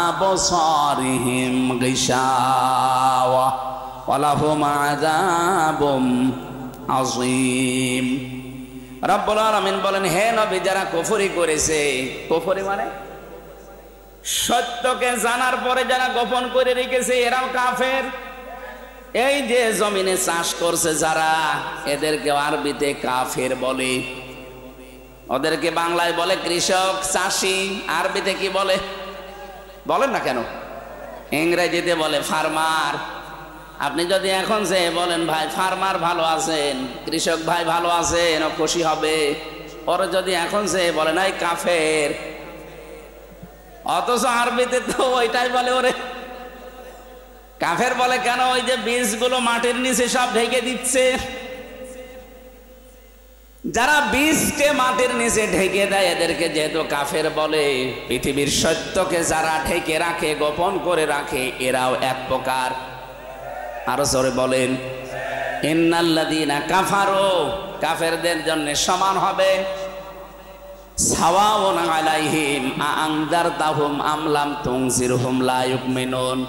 আবসারিহিম গিশাওয়া ওয়া লাহুম আযাবুম আযীম। রব্বুল আলামিন বলেন, হে নবী, যারা কুফরি করেছে, কুফরি মানে সত্যকে জানার পরে যারা গোপন করে রেখেছে, এরাও কাফের। এই যে জমিনে চাষ করছে যারা, এদেরকে আরবিতে কাফের বলে, ওদেরকে বাংলায় বলে কৃষক, চাষি। আরবিতে কি বলে বলেন না কেন? ইংরেজিতে বলে ফার্মার। আপনি যদি এখন যে বলেন ভাই ফার্মার ভালো আছেন, কৃষক ভাই ভালো আছেন, ও খুশি হবে। ওর যদি এখন যে বলেন এই কাফের, অথচ আরবিতে তো ওইটাই বলে ওরে কাফের বলে। কেন? ওই যে বীজগুলো মাটির নিচে সব ঢেকে দিচ্ছে। যারা বীজকে মাটির নিচে ঢেকে দেয় এদেরকে যেহেতু কাফের বলে, পৃথিবীর সত্যকে যারা ঢেকে রাখে, গোপন করে রাখে, এরাও এক প্রকার। আরো জোরে বলেন, ইন্নাল্লাযীনা কাফারু, কাফেরদের জন্য সমান হবে সাওয়াউন আলাইহিম আনজারতাহুম আম লাম তুনজিরহুম লা ইউমিনুন।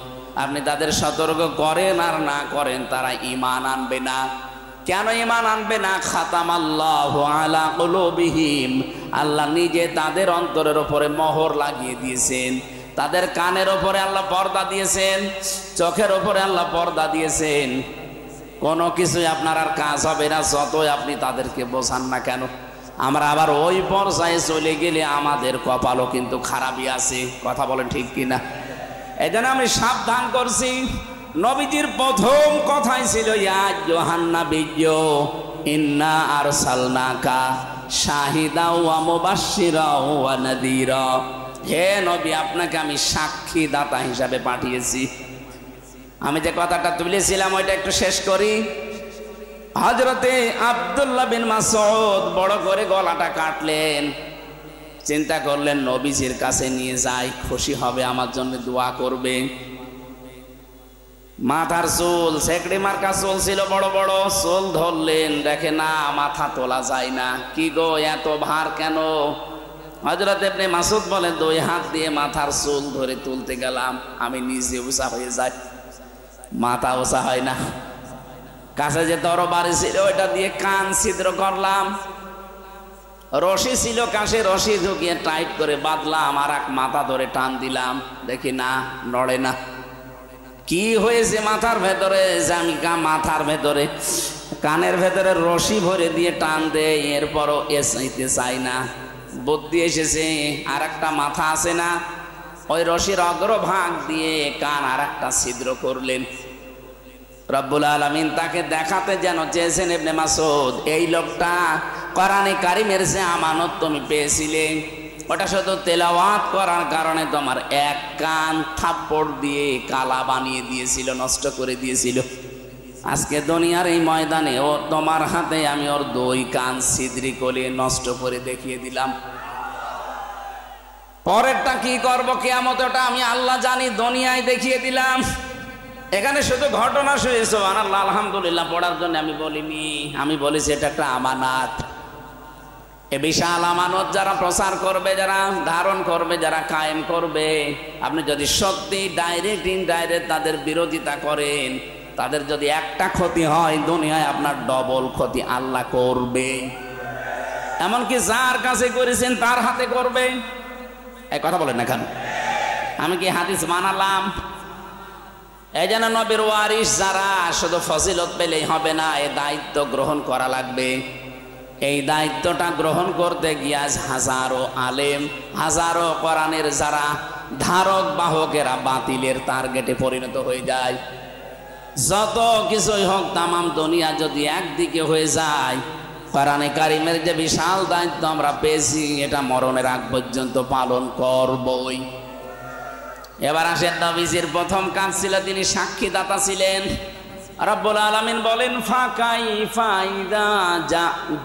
আপনি তাদের সতর্ক করেন আর না করেন, তারা ঈমান আনবে না। কেন ঈমান আনবে না? খাতামাল্লাহু আলা কুলুবিহিম, আল্লাহ নিজে তাদের অন্তরের উপরে মোহর লাগিয়ে দিয়েছেন। তাদের কানের উপরে আল্লাহ পর্দা দিয়েছেন, চোখের উপরে আল্লাহ পর্দা দিয়েছেন। কোনো কিছুই আপনার আর কাজ হবে না, যতই আপনি তাদেরকে বোঝান না কেন। আমরা আবার ওই পর্যায়ে চলে গেলে আমাদের কপালও কিন্তু খারাপই আছে। কথা বলেন ঠিক কিনা? এই জন্য আমি সাবধান করছি। নবীজির প্রথম কথাই ছিল, ইয়া আইয়ুহান নাবিয়্যু ইন্না আরসালনাকা শাহিদাও ওয়া মুবাশশিরাও ওয়া নাযীরা। হে নবী, আপনাকে আমি সাক্ষী দাতা হিসাবে পাঠিয়েছি। আমি যে কথাটা তুলেছিলাম ওইটা একটু শেষ করি। হযরতে আব্দুল্লাহ বিন মাসউদ বড় করে গলাটা কাটলেন, চিন্তা করলেন নবীজির কাছে নিয়ে যাই, খুশি হবে, আমার জন্য দোয়া করবে। মাথার চুল সেকড়ি মার্কা চুল ছিল, বড় বড় চুল ধরলেন, দেখে না মাথা তোলা যায় না। কি গো এত ভার কেন? হযরত ইবনে মাসউদ বলেন, 2 হাত দিয়ে মাথার চুল ধরে তুলতে গেলাম, আমি নিজে উঁচা হয়ে যাই, মাথা উঁচা হয় না। কাছে যে তরবারি ছিল ওইটা দিয়ে কান ছিদ্র করলাম, রশি ছিল কাছে, রশি ঢুকিয়ে টাইট করে বাঁধলাম, আর এক মাথা ধরে টান দিলাম, দেখি না নড়ে না। কি হয়েছে মাথার ভেতরে? জামিকা মাথার ভেতরে কানের ভেতরে রশি ভরে দিয়ে টান দেয়, এরপরও চাইতে চাই না। বুদ্ধি এসেছে, আর একটা মাথা আছে না, ওই রশির অগ্রভাগ দিয়ে কান আর একটা ছিদ্র করলেন। রব্বুল আলামিন তাকে দেখাতে যেন চেয়েছেন, ইবনে মাসউদ এই লোকটা কোরআনে কারিমের যে আমানত তুমি পেয়েছিলে, ওটা শুধু তেলাওয়াত করার কারণে তোমার এক কান থাপ্পড় দিয়ে কালা বানিয়ে দিয়েছিল, নষ্ট করে দিয়েছিল। আজকে দুনিয়ার এই ময়দানে ও তোমার হাতে আমি ওর 2 কান ছিদ্রি করে নষ্ট করে দেখিয়ে দিলাম। পরেরটা কি করব কিয়ামতে ওটা আমি আল্লাহ জানি, দুনিয়ায় দেখিয়ে দিলাম। এখানে শুধু ঘটনা শুনে সুবহানাল্লাহ আলহামদুলিল্লাহ পড়ার জন্য আমি বলিনি, আমি বলেছি এটা একটা আমানত। এ বিশাল আমানত যারা প্রচার করবে, যারা ধারণ করবে, যারা কায়েম করবে, আপনি যদি সত্যি ডাইরেক্ট ইনডাইরেক্ট তাদের বিরোধিতা করেন, তাদের যদি একটা ক্ষতি হয়, দুনিয়ায় আপনার ডবল ক্ষতি আল্লাহ করবে। এমনকি যার কাছে করেছেন তার হাতে করবে। এই কথা বলেন না কেন? আমি কি হাদিস বানালাম? এই জন্য নবীর ওয়ারিস যারা শুধু ফজিলত পেলেই হবে না, এই দায়িত্ব গ্রহণ করা লাগবে। এই দায়িত্বটা গ্রহণ করতে গিয়ে হাজারো আলেম, হাজারো কোরআনের যারা ধারক বাহকেরা বাতিলের টার্গেটে পরিণত হয়ে যায়। যত কিছুই হোক, তামাম দুনিয়া যদি একদিকে হয়ে যায়, কোরআনে কারিমের যে বিশাল দায়িত্ব আমরা পেয়েছি, এটা মরণের আগ পর্যন্ত পালন করবই। এবার আসেন, নবীজির প্রথম কাজ ছিল তিনি সাক্ষীদাতা ছিলেন। রব্বুল আলামিন বলেন, ফাকাইফা ইযা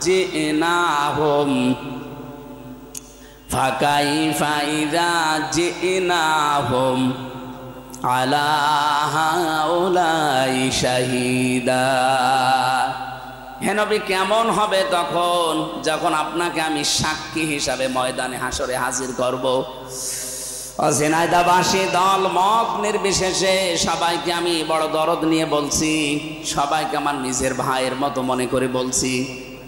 জিনাহুম, ফাকাইফা ইযা জিনাহুম আলা হাউলাই শাহিদা। হে নবী, কেমন হবে তখন যখন আপনাকে আমি সাক্ষী হিসাবে ময়দানে হাসরে হাজির করব। ঝিনাইদহবাসী দল মত নির্বিশেষে সবাইকে আমি বড় দরদ নিয়ে বলছি, সবাইকে আমার নিজের ভাইয়ের মতো মনে করে বলছি,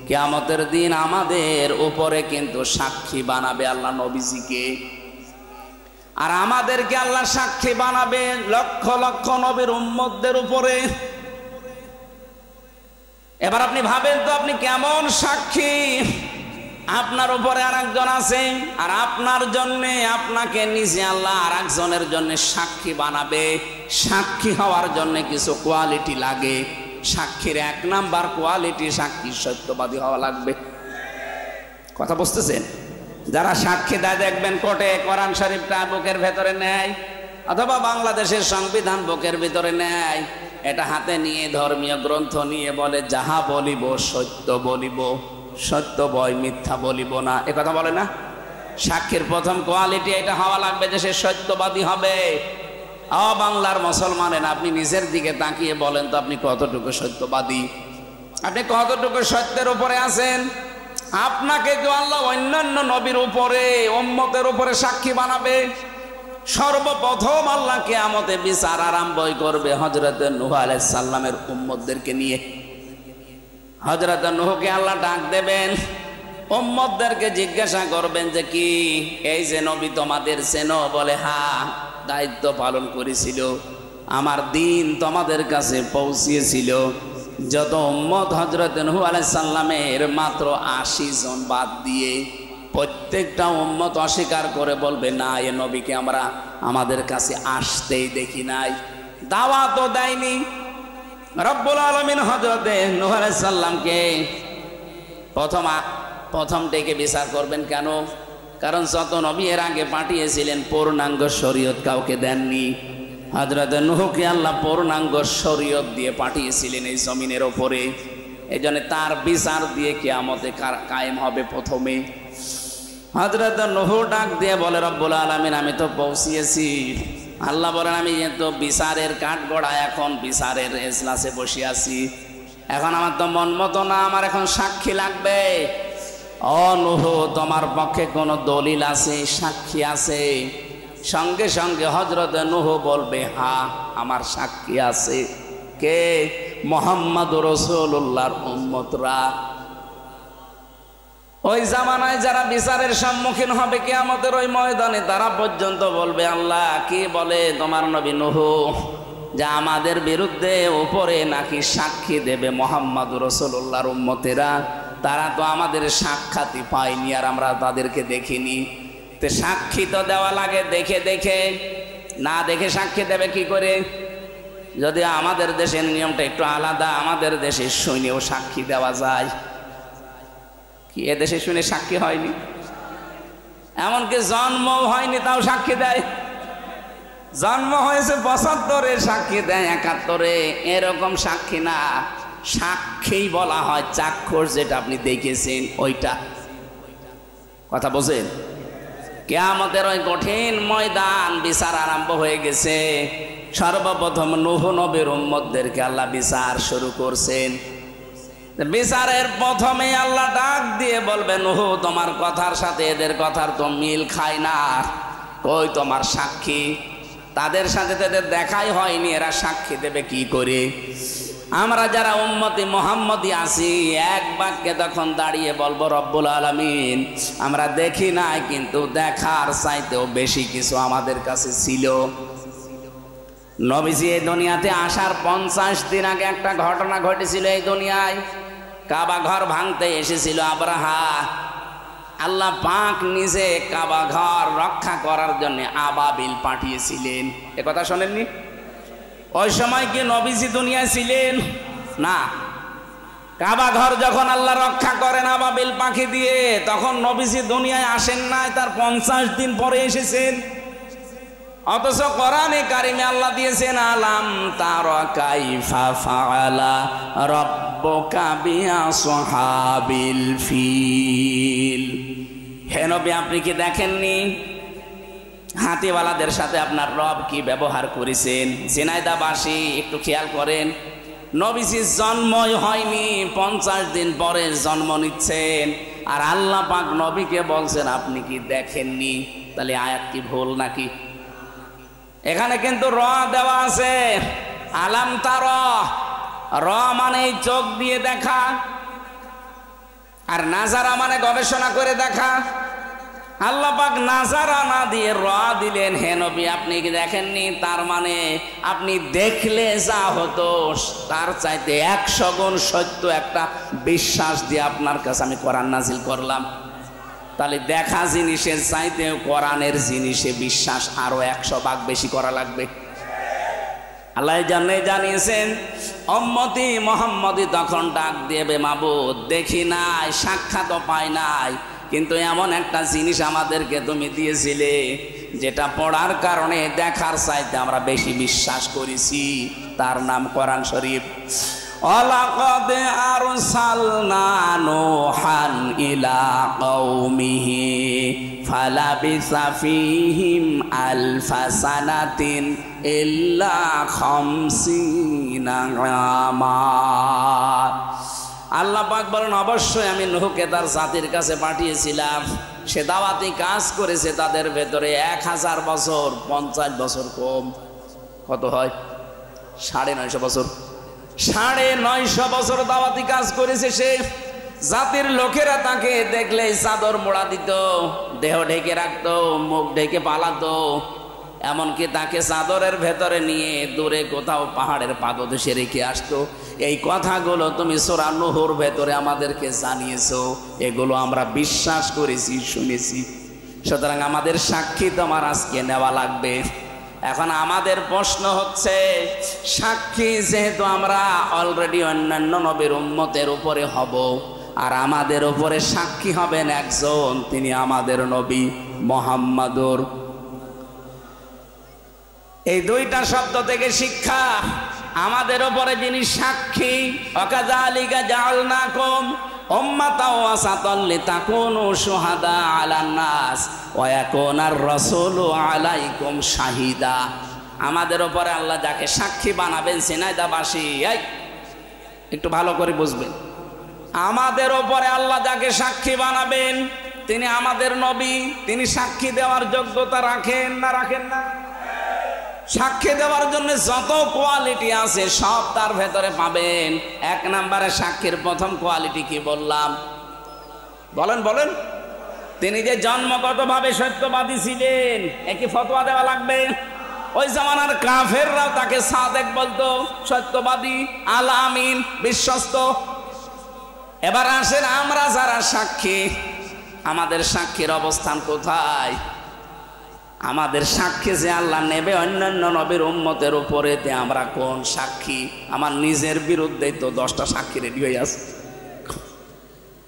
কিয়ামতের দিন আমাদের উপরে কিন্তু সাক্ষী বানাবে আল্লাহ নবীজিকে, আর আমাদেরকে আল্লাহ সাক্ষী বানাবে লক্ষ লক্ষ নবীর উম্মতদের উপরে। এবার আপনি ভাবেন তো, আপনি কেমন সাক্ষী? আপনার উপরে আরেকজন আছে, আর আপনার জন্য আপনাকে নিজে আল্লাহ আরেকজনের জন্য সাক্ষী বানাবে। সাক্ষী হওয়ার জন্য কিছু কোয়ালিটি লাগে। সাক্ষীর 1 নাম্বার কোয়ালিটি, সাক্ষী সত্যবাদী হওয়া লাগবে। কথা বুঝতেছেন? যারা সাক্ষী দেয় দেখবেন কোর্টে কোরআন শরীফটা বুকের ভেতরে নেয়, অথবা বাংলাদেশের সংবিধান বুকের ভিতরে নেয়, এটা হাতে নিয়ে ধর্মীয় গ্রন্থ নিয়ে বলে, যাহা বলিব সত্য বলিব, সত্য বয় মিথ্যা বলিব না। এ কথা বলে না? সাক্ষীর প্রথম কোয়ালিটি এটা হওয়া লাগবে যে সে সত্যবাদী হবে। বাংলার মুসলমানের, আপনি নিজের দিকে তাকিয়ে বলেন তো, আপনি কতটুকু সত্যবাদী? আপনি কতটুকু সত্যের উপরে আছেন? আপনাকে তো আল্লাহ অন্যান্য নবীর উপরে, উম্মতের উপরে সাক্ষী বানাবে। সর্বপ্রথম আল্লাহ কিয়ামতে বিচার আরম্ভই করবে হযরত নূহ আলাইহিস সালামের উম্মতদেরকে নিয়ে। হযরত নূহকে আল্লাহ ডাক দেবেন, উম্মতদেরকে জিজ্ঞাসা করবেন যে কি এই যে নবী তোমাদের চেনো? বলে হ্যাঁ, দায়িত্ব পালন করেছিল, আমার দিন তোমাদের কাছে পৌঁছিয়েছিল। যত উম্মত হযরত নূহ আলাইহিস সালামের মাত্র 80 জন বাদ দিয়ে প্রত্যেকটা উম্মত অস্বীকার করে বলবে, না, এ নবীকে আমরা আমাদের কাছে আসতেই দেখি নাই, দাওয়াতও দেয়নি। রব্বুল আলামিন হযরত নূহ আলাইহিস সালামকে প্রথম ডেকে বিচার করবেন। কেন? কারণ যত নবী এর আগে পাঠিয়েছিলেন পূর্ণাঙ্গ শরীয়ত কাউকে দেননি। হযরত নূহকে আল্লাহ পূর্ণাঙ্গ শরীয়ত দিয়ে পাঠিয়েছিলেন এই জমিনের ওপরে। এই জন্য তার বিচার দিয়ে কিয়ামতে কায়েম হবে প্রথমে। হযরত নূহ ডাক দিয়ে বলে, রব্বুল আলামিন আমি তো পৌঁছিয়েছি, আল্লাহ বলেন আমি তো বিচারের কাঠগড়া, এখন বিচারের এজলাসে বসে আছি, এখন আমার তো মন মতো না, আমার এখন সাক্ষী লাগবে। ও নূহ, তোমার পক্ষে কোনো দলিল আছে, সাক্ষী আছে? সঙ্গে সঙ্গে হযরত নূহ বলবে হ্যাঁ আমার সাক্ষী আছে। কে? মুহাম্মদুর রাসূলুল্লাহর উম্মতরা। ওই জামানায় যারা বিচারের সম্মুখীন হবে কিয়ামতের ওই ময়দানে, তারা পর্যন্ত বলবে আল্লাহ কি বলে তোমার নবী নূহ, যে আমাদের বিরুদ্ধে উপরে নাকি সাক্ষী দেবে মুহাম্মদুর রাসূলুল্লাহর উম্মতেরা। তারা তো আমাদের সাক্ষাৎই পায়নি আর আমরা তাদেরকে দেখিনি। তো সাক্ষী তো দেওয়া লাগে দেখে দেখে, না দেখে সাক্ষী দেবে কি করে? যদি আমাদের দেশের নিয়মটা একটু আলাদা, আমাদের দেশে শুনেও সাক্ষী দেওয়া যায়। কি এদেশে শুনে সাক্ষী হয়নি? এমনকি জন্ম হয়নি তাও সাক্ষী দেয়। জন্ম হয়েছে ৭৫-এ, সাক্ষী দেয় ৭১-এ। এরকম সাক্ষী না, সাক্ষী বলা হয় চাক্ষুষ, যেটা আপনি দেখেছেন ওইটা। কথা বোঝেন? কিয়ামতের ওই কঠিন ময়দান, বিচার আরম্ভ হয়ে গেছে। সর্বপ্রথম নূহ নবীর উম্মতদেরকে আল্লাহ বিচার শুরু করছেন। বিচারের প্রথমে আল্লাহ ডাক দিয়ে বলবে নূহ, তোমার কথার সাথে এদের কথার তো মিল খায় না, কই তোমার সাক্ষী? তাদের সাথে তাদের দেখাই হয়নি, এরা সাক্ষী দেবে কি করে? আমরা যারা উম্মতি মুহাম্মদী আছি, এক বাক্যে তখন দাঁড়িয়ে বলবো রব্বুল আলামিন আমরা দেখি নাই, কিন্তু দেখার চাইতেও বেশি কিছু আমাদের কাছে ছিল। নবীজি এই দুনিয়াতে আসার 50 দিন আগে একটা ঘটনা ঘটেছিল এই দুনিয়ায়। কাবা ঘর ভাঙতে এসেছিল আব্রাহা। আল্লাহ পাক নিজে কাবা ঘর রক্ষা করার জন্য আবাবিল পাঠিয়েছিলেন। এ কথা শোনেননি? ওই সময় কি নবীজি দুনিয়ায় ছিলেন? না। কাবা ঘর যখন আল্লাহ রক্ষা করেন আবাবিল পাখি দিয়ে, তখন নবীজি দুনিয়ায় আসেন নাই, তার 50 দিন পরে এসেছেন। অথচ কোরআনে কারিমে আল্লাহ দিয়েছেন আলাম তারা কাইফা ফাআলা রাব্বুকা বিআসহাবিল ফিল। হে নবী, আপনি কি দেখেননি হাতিওয়ালাদের সাথে আপনার রব কি ব্যবহার করেছেন? ঝিনাইদহবাসী একটু খেয়াল করেন, নবীজির জন্মই হয়নি, 50 দিন পরে জন্ম নিচ্ছেন, আর আল্লাহ পাক নবীকে বলছেন আপনি কি দেখেননি? তাহলে আয়াত কি ভুল নাকি? এখানে কিন্তু র দেওয়া আছে, আলাম তারা। র মানে চোখ দিয়ে দেখা, আর নাজারা মানে গবেষণা করে দেখা। আল্লাহ পাক নাজারা না দিয়ে র দিলেন। হে নবী, আপনি কি দেখেননি? তার মানে আপনি দেখলে যা হতো তার চাইতে 100 গুণ সত্য একটা বিশ্বাস দিয়ে আপনার কাছে আমি কোরআন নাজিল করলাম। তাহলে দেখা জিনিসের চাইতে কোরআনের জিনিসে বিশ্বাস আরো 100 ভাগ বেশি করা লাগবে। আল্লাহ জানিয়েছেন উম্মতি মুহাম্মদী তখন ডাক দিয়েবে, মাবুদ দেখি নাই, সাক্ষাৎ পাই নাই, কিন্তু এমন একটা জিনিস আমাদেরকে তুমি দিয়েছিলে যেটা পড়ার কারণে দেখার চাইতে আমরা বেশি বিশ্বাস করেছি, তার নাম কোরআন শরীফ। ওয়ালাকাদ আরসালনা নূহান ইলা কওমিহি ফালাবিসা ফীহিম আলফা সানাতিন ইল্লা 50 আমা। আল্লাহ পাক বলেন অবশ্যই আমি নূহকে তার জাতির কাছে পাঠিয়েছিলাম, সে দাওয়াতি কাজ করেছে, তাদের ভেতরে 1000 বছর, 50 বছর কম, কত হয়? 950 বছর। 950 বছর দাওয়াতি কাজ করেছে সে। জাতির লোকেরা তাকে দেখলে চাদর মোড়া দিত, দেহ ঢেকে রাখতো, মুখ ঢেকে পালাতো, এমনকি তাকে চাদরের ভেতরে নিয়ে দূরে কোথাও পাহাড়ের পাদদেশে রেখে আসতো। এই কথাগুলো তুমি সূরা নূহর ভেতরে আমাদেরকে জানিয়েছো, এগুলো আমরা বিশ্বাস করেছি, শুনেছি। সুতরাং আমাদের সাক্ষী তোমার আজকে নেওয়া লাগবে। এখন আমাদের প্রশ্ন হচ্ছে, সাক্ষী যেহেতু আমরা অলরেডি অন্যান্য নবীর উম্মতের উপরে হব, আর আমাদের উপরে সাক্ষী হবেন একজন, তিনি আমাদের নবী মুহাম্মদুর। এই দুইটা শব্দ থেকে শিক্ষা, আমাদের উপরে যিনি সাক্ষী, ওয়াকাযালিকা জাআলনাকুম উম্মাতাও ওয়াসাতাল লিতাকুনু শুহাদা আলান নাস ওয়া ইয়াকুনার রাসূলু আলাইকুম শাহিদা। আমাদের উপরে আল্লাহ যাকে সাক্ষী বানাবেন, ঝিনাইদহবাসী এই একটু ভালো করে বুঝবেন, আমাদের উপরে আল্লাহ যাকে সাক্ষী বানাবেন তিনি আমাদের নবী, তিনি সাক্ষী দেওয়ার যোগ্যতা রাখেন না রাখেন না? সাক্ষী দেওয়ার জন্য যত কোয়ালিটি আছে সব তার ভেতরে পাবেন। এক নম্বরে সাক্ষীর প্রথম কোয়ালিটি কি বললাম? বলেন বলেন। তিনি যে জন্মগতভাবে সত্যবাদী ছিলেন, একই ফতোয়া দেওয়া লাগবে? ওই জামানার কাফেররাও তাকে সাদেক বলতো, সত্যবাদী, আল আমিন, বিশ্বস্ত। এবার আসেন আমরা যারা সাক্ষী, আমাদের সাক্ষীর অবস্থান কোথায়? আমাদের সাক্ষী যে আল্লাহ নেবে অন্যান্য নবীর উম্মতের উপরে, আমরা কোন সাক্ষী? আমার নিজের বিরুদ্ধেই তো 10টা সাক্ষী রেডি হয়ে আছে।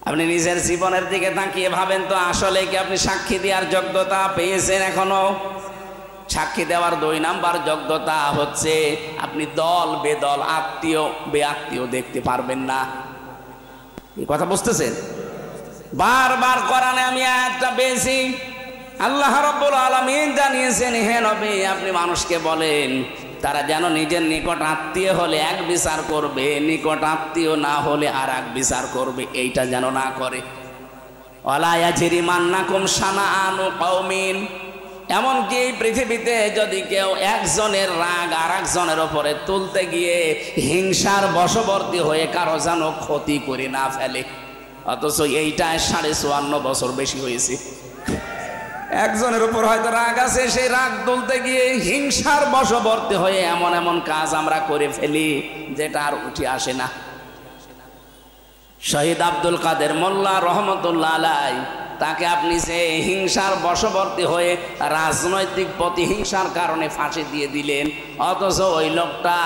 আপনি নিজের জীবনের দিকে তাকিয়ে ভাবেন তো, আসলে কি আপনি সাক্ষী দেওয়ার যোগ্যতা পেয়েছেন এখনো? সাক্ষী দেওয়ার 2 নাম্বার যোগ্যতা হচ্ছে আপনি দল বেদল, আত্মীয় বেআত্মীয় দেখতে পারবেন না। এই কথা বুঝতেছেন? বারবার কোরআনে আমি আয়াতটা পেয়েছি, আল্লাহ রাব্বুল আলামিন জানিয়েছেন, হে নবী আপনি মানুষকে বলেন তারা যেন নিজের নিকট আত্মীয় হলে এক বিচার করবে, নিকট আত্মীয় না হলে আর এক বিচার করবে, এইটা যেন না করে। ওয়ালা ইয়াজরিমান্নাকুম শানাআনু কওমিন, এমনকি এই পৃথিবীতে যদি কেউ একজনের রাগ আর একজনের ওপরে তুলতে গিয়ে হিংসার বশবর্তী হয়ে কারো যেন ক্ষতি করে না ফেলে। অথচ এইটা 54.5 বছর বেশি হয়েছে। একজনের উপর হয়তো রাগ আছে, সেই রাগ তুলতে গিয়ে হিংসার বশবর্তী হয়ে এমন এমন কাজ আমরা করে ফেলি যেটা আর উঠে আসে না। শহীদ আব্দুল কাদের মোল্লা রহমতুল্লাহ আলাই, তাকে আপনি যে হিংসার বশবর্তী হয়ে রাজনৈতিক প্রতিহিংসার কারণে ফাঁসি দিয়ে দিলেন, অথচ ওই লোকটা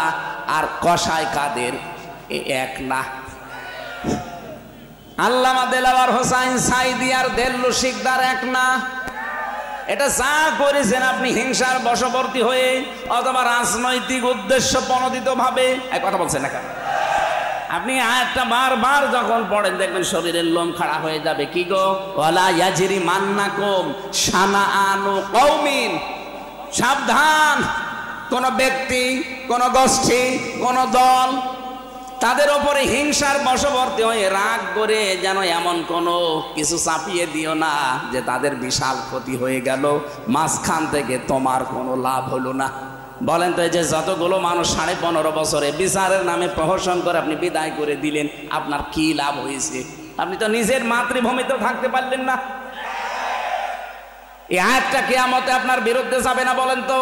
আর কসাই কাদের এক না। আল্লামা দেলাওয়ার হোসাইন সাইদি আর দেল্লু শিকদার এক না। এটা যা করেছেন আপনি হিংসার বশবর্তী হয়ে অথবা রাজনৈতিক উদ্দেশ্য প্রণোদিত ভাবে, এক কথা বলছেন না কেন? আপনি আয়াতটা বারবার যখন পড়েন দেখবেন শরীরের লোম খাড়া হয়ে যাবে। কি গো? ওয়ালা ইয়াজরিমান্নাকুম শানাআনু কওমিন, সাবধান, কোন ব্যক্তি, কোন গোষ্ঠী, কোন দল তাদের ওপরে হিংসার বশবর্তী হয়ে রাগ করে যেন এমন কোনো কিছু চাপিয়ে দিও না যে তাদের বিশাল ক্ষতি হয়ে গেল, মাঝখান থেকে তোমার কোনো লাভ হলো না। বলেন তো, এই যে যতগুলো মানুষ 15.5 বছরে বিচারের নামে প্রহসন করে আপনি বিদায় করে দিলেন, আপনার কি লাভ হয়েছে? আপনি তো নিজের মাতৃভূমিতে থাকতে পারলেন না। এই আয়াতটা কিয়ামতে আপনার বিরুদ্ধে যাবে না? বলেন তো।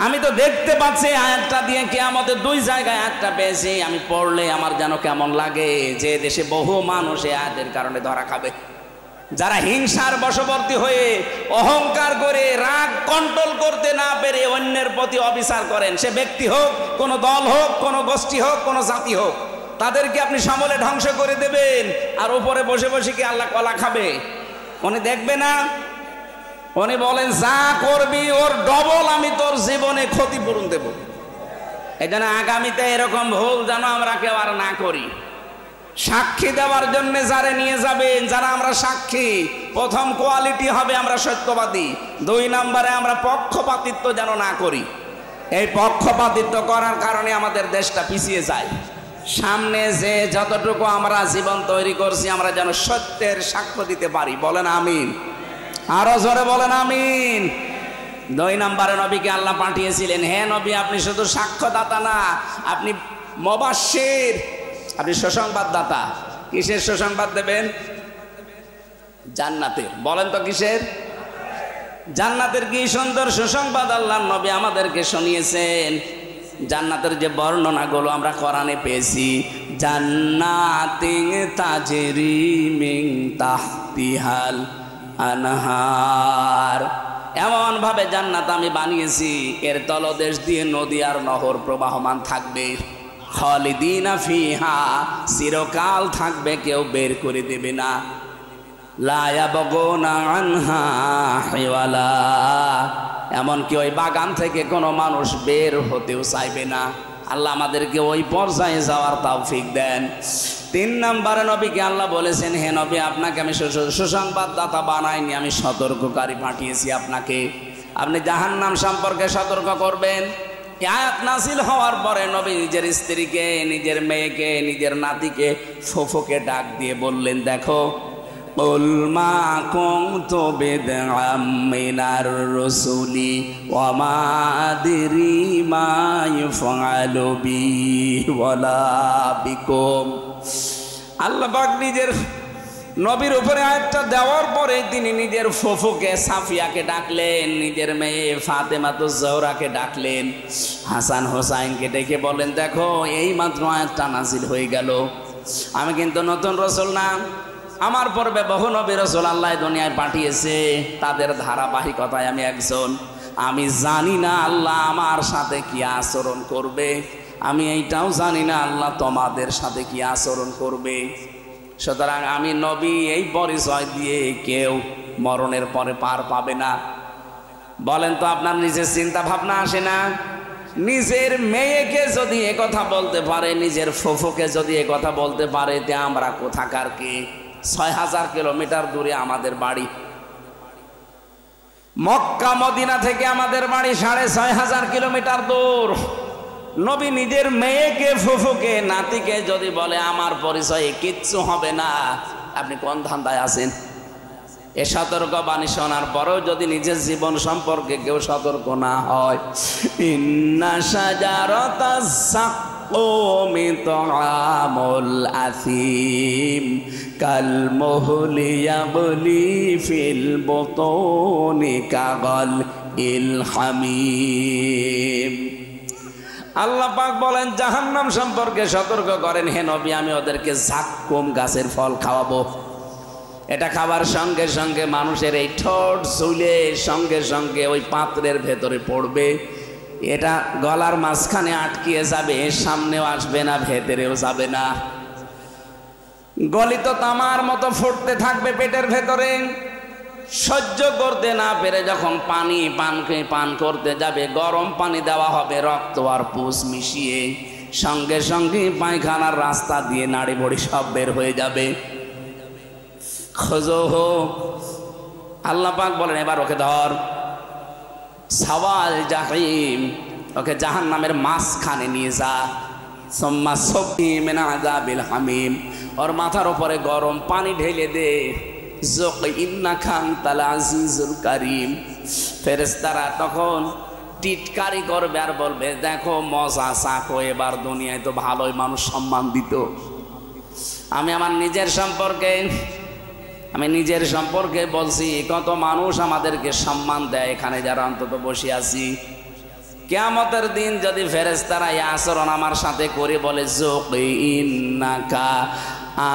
আমি তো দেখতে পাচ্ছি আয়াতটা দিয়ে কিয়ামতে 2 জায়গায় আয়াতটা পেয়েছি, আমি পড়লে আমার যেন কেমন লাগে যে দেশে বহু মানুষ এই আয়াতের কারণে ধরা খাবে। যারা হিংসার বশবর্তী হয়ে অহংকার করে রাগ কন্ট্রোল করতে না পেরে অন্যের প্রতি অবিচার করেন, সে ব্যক্তি হোক, কোন দল হোক, কোন গোষ্ঠী হোক, কোন জাতি হোক, তাদেরকে আপনি সমূলে ধ্বংস করে দেবেন। আর উপরে বসে বসে কি আল্লাহ কলা খাবে? উনি দেখবে না? উনি বলেন যা করবি ওর ডবল আমি তোর জীবনে ক্ষতিপূরণ দেব। এই জন্য আগামীতে এরকম ভুল যেন আমরা কেউ আর না করি। সাক্ষী দেওয়ার জন্য যারা নিয়ে যাবেন, যারা আমরা সাক্ষী, প্রথম কোয়ালিটি হবে আমরা সত্যবাদী। 2 নম্বরে আমরা পক্ষপাতিত্ব যেন না করি। এই পক্ষপাতিত্ব করার কারণে আমাদের দেশটা পিছিয়ে যায়। সামনে যে যতটুকু আমরা জীবন তৈরি করছি আমরা যেন সত্যের সাক্ষ্য দিতে পারি। বলেন আমিন। আরো জোরে বলেন আমিন। 2 নম্বরে নবীকে আল্লাহ পাঠিয়েছিলেন, হে নবী আপনি শুধু সাক্ষ্যদাতা না, আপনি মুবাশশির, আপনি সুসংবাদদাতা। কিসের সুসংবাদ দেবেন? জান্নাতের। বলেন তো কিসের? জান্নাতের। কি সুন্দর সুসংবাদ আল্লাহর নবী আমাদেরকে শুনিয়েছেন। জান্নাতের যে বর্ণনাগুলো আমরা কোরআনে পেয়েছি, জান্নাতিন তাজরি মিন তাহতিহাল আনহার, এমন ভাবে জান্নাত আমি বানিয়েছি এর তলদেশ দিয়ে নদী আর নহর প্রবাহমান থাকবে। খালিদিনা ফিহা, চিরকাল থাকবে, কেউ বের করে দেবে না। লা ইয়াবগুনা আনহা হিওয়ালা, এমনকি ওই বাগান থেকে কোনো মানুষ বের হতেও চাইবে না। আল্লাহ আমাদেরকে ওই পর্যায়ে যাওয়ার তৌফিক দেন। তিন নম্বরে নবীকে আল্লাহ বলেছেন, হে নবী, আপনাকে আমি সুসংবাদদাতা বানাইনি, আমি সতর্ককারী পাঠিয়েছি আপনাকে। আপনি জাহান্নাম সম্পর্কে সতর্ক করবেন। আয়াত নাযিল হওয়ার পরে নবী নিজের স্ত্রীকে, নিজের মেয়েকে, নিজের নাতিকে, ফুফুকে ডাক দিয়ে বললেন, দেখো, কুল মা কুনতু বিদআম মিনার রাসূলি ওয়া মা আদরি মা ইউফআলু বি ওয়ালা বিকুম। আল্লাহ পাক নিজের নবীর উপরে আয়াতটা দেওয়ার পরে তিনি নিজের ফুফুকে সাফিয়াকে ডাকলেন, নিজের মেয়ে ফাতেমাতুজ জোহরাকে ডাকলেন, হাসান হোসাইনকে ডেকে বলেন, দেখো, এই মাত্র আয়াতটা নাযিল হয়ে গেল। আমি কিন্তু নতুন রাসূল না, আমার পূর্বে বহু নবী রাসূল আল্লাহ দুনিয়ায় পাঠিয়েছে, তাদের ধারাবাহিকতায় আমি একজন। আমি জানি না আল্লাহ আমার সাথে কি আচরণ করবে, আমি এইটাও জানি না আল্লাহ তোমাদের সাথে কি আচরণ করবে। সুতরাং আমি নবী, এই পরিচয় দিয়ে কেউ মরণের পরে পার পাবে না। বলেন তো, আপনার নিজের চিন্তা ভাবনা আসে না? নিজের মেয়েকে যদি একথা বলতে পারে, নিজের ফুফুকে যদি একথা বলতে পারে, তে আমরা কোথাকার কে? ৬,০০০ কিলোমিটার দূরে আমাদের বাড়ি, মক্কা মদিনা থেকে আমাদের বাড়ি ৬,৫০০ কিলোমিটার দূর। নবী নিজের মেয়েকে, ফুফুকে, নাতিকে যদি বলে আমার পরিচয়ে কিচ্ছু হবে না, আপনি কোন ধান্দায় আছেন? এ সতর্ক বাণী শোনার পরেও যদি নিজের জীবন সম্পর্কে কেউ সতর্ক না হয়, ইন্না শাজারাতাস সাক্কুমি তুআমুল আসিম কাল মুহলি ইয়াগলি ফিল বুতুনি কাগাল ইল হামিম। আল্লাহ পাক বলেন, জাহান্নাম সম্পর্কে সতর্ক করেন, হে নবী, আমি ওদেরকে জাক্কুম গাছের ফল খাওয়াবো। এটা খাবার সঙ্গে সঙ্গে মানুষের এই ঠোঁট চুলে সঙ্গে সঙ্গে ওই পাত্রের ভেতরে পড়বে, এটা গলার মাঝখানে আটকিয়ে যাবে, সামনেও আসবে না, ভেতরেও যাবে না, গলিত তামার মতো ফুটতে থাকবে পেটের ভেতরে। সহ্য করতে না পেরে যখন পান করতে যাবে, গরম পানি দেওয়া হবে রক্ত আর পুষ মিশিয়ে, সঙ্গে সঙ্গে পায়খানার রাস্তা দিয়ে নাড়ি বড়ি সব বের হয়ে যাবে। খোঁজো হোক, আল্লাহ পাক বলেন, এবার ওকে ধর, সাওয়াল জাহিম, ওকে জাহান্নামের মাঝখানে নিয়ে যা, সুম্মা সুব্বি মিন আযাবিল হামিম, ওর মাথার উপরে গরম পানি ঢেলে দে, যুক ইন্নাকা আনতাল আজিজুল কারীম। ফেরেশতারা তখন টিটকারি করবে আর বলবে, দেখো মজা চাকো, এবার দুনিয়ায় তো ভালোই মানুষ সম্মান দিত। আমি নিজের সম্পর্কে বলছি, কত মানুষ আমাদেরকে সম্মান দেয় এখানে যারা অন্তত বসে আছি। কিয়ামতের দিন যদি ফেরেশতারা এই আচরণ আমার সাথে করে বলে, যুক ইন্নাকা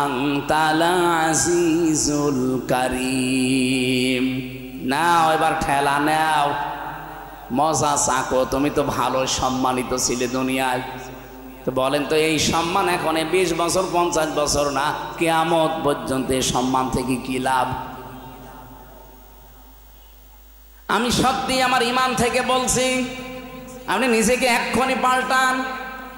আনতাল আজিজুল কারীম, নাও এবার ঠেলা নাও, মজা চাকো, তুমি তো ভালো সম্মানিত ছিলে দুনিয়ায়। তো বলেন তো, এই সম্মান এখন 20 বছর 50 বছর না, কিয়ামত পর্যন্ত এই সম্মান থেকে কি লাভ? আমি সত্যি আমার ঈমান থেকে বলছি, আপনি নিজেকে এক্ষুনি পাল্টান।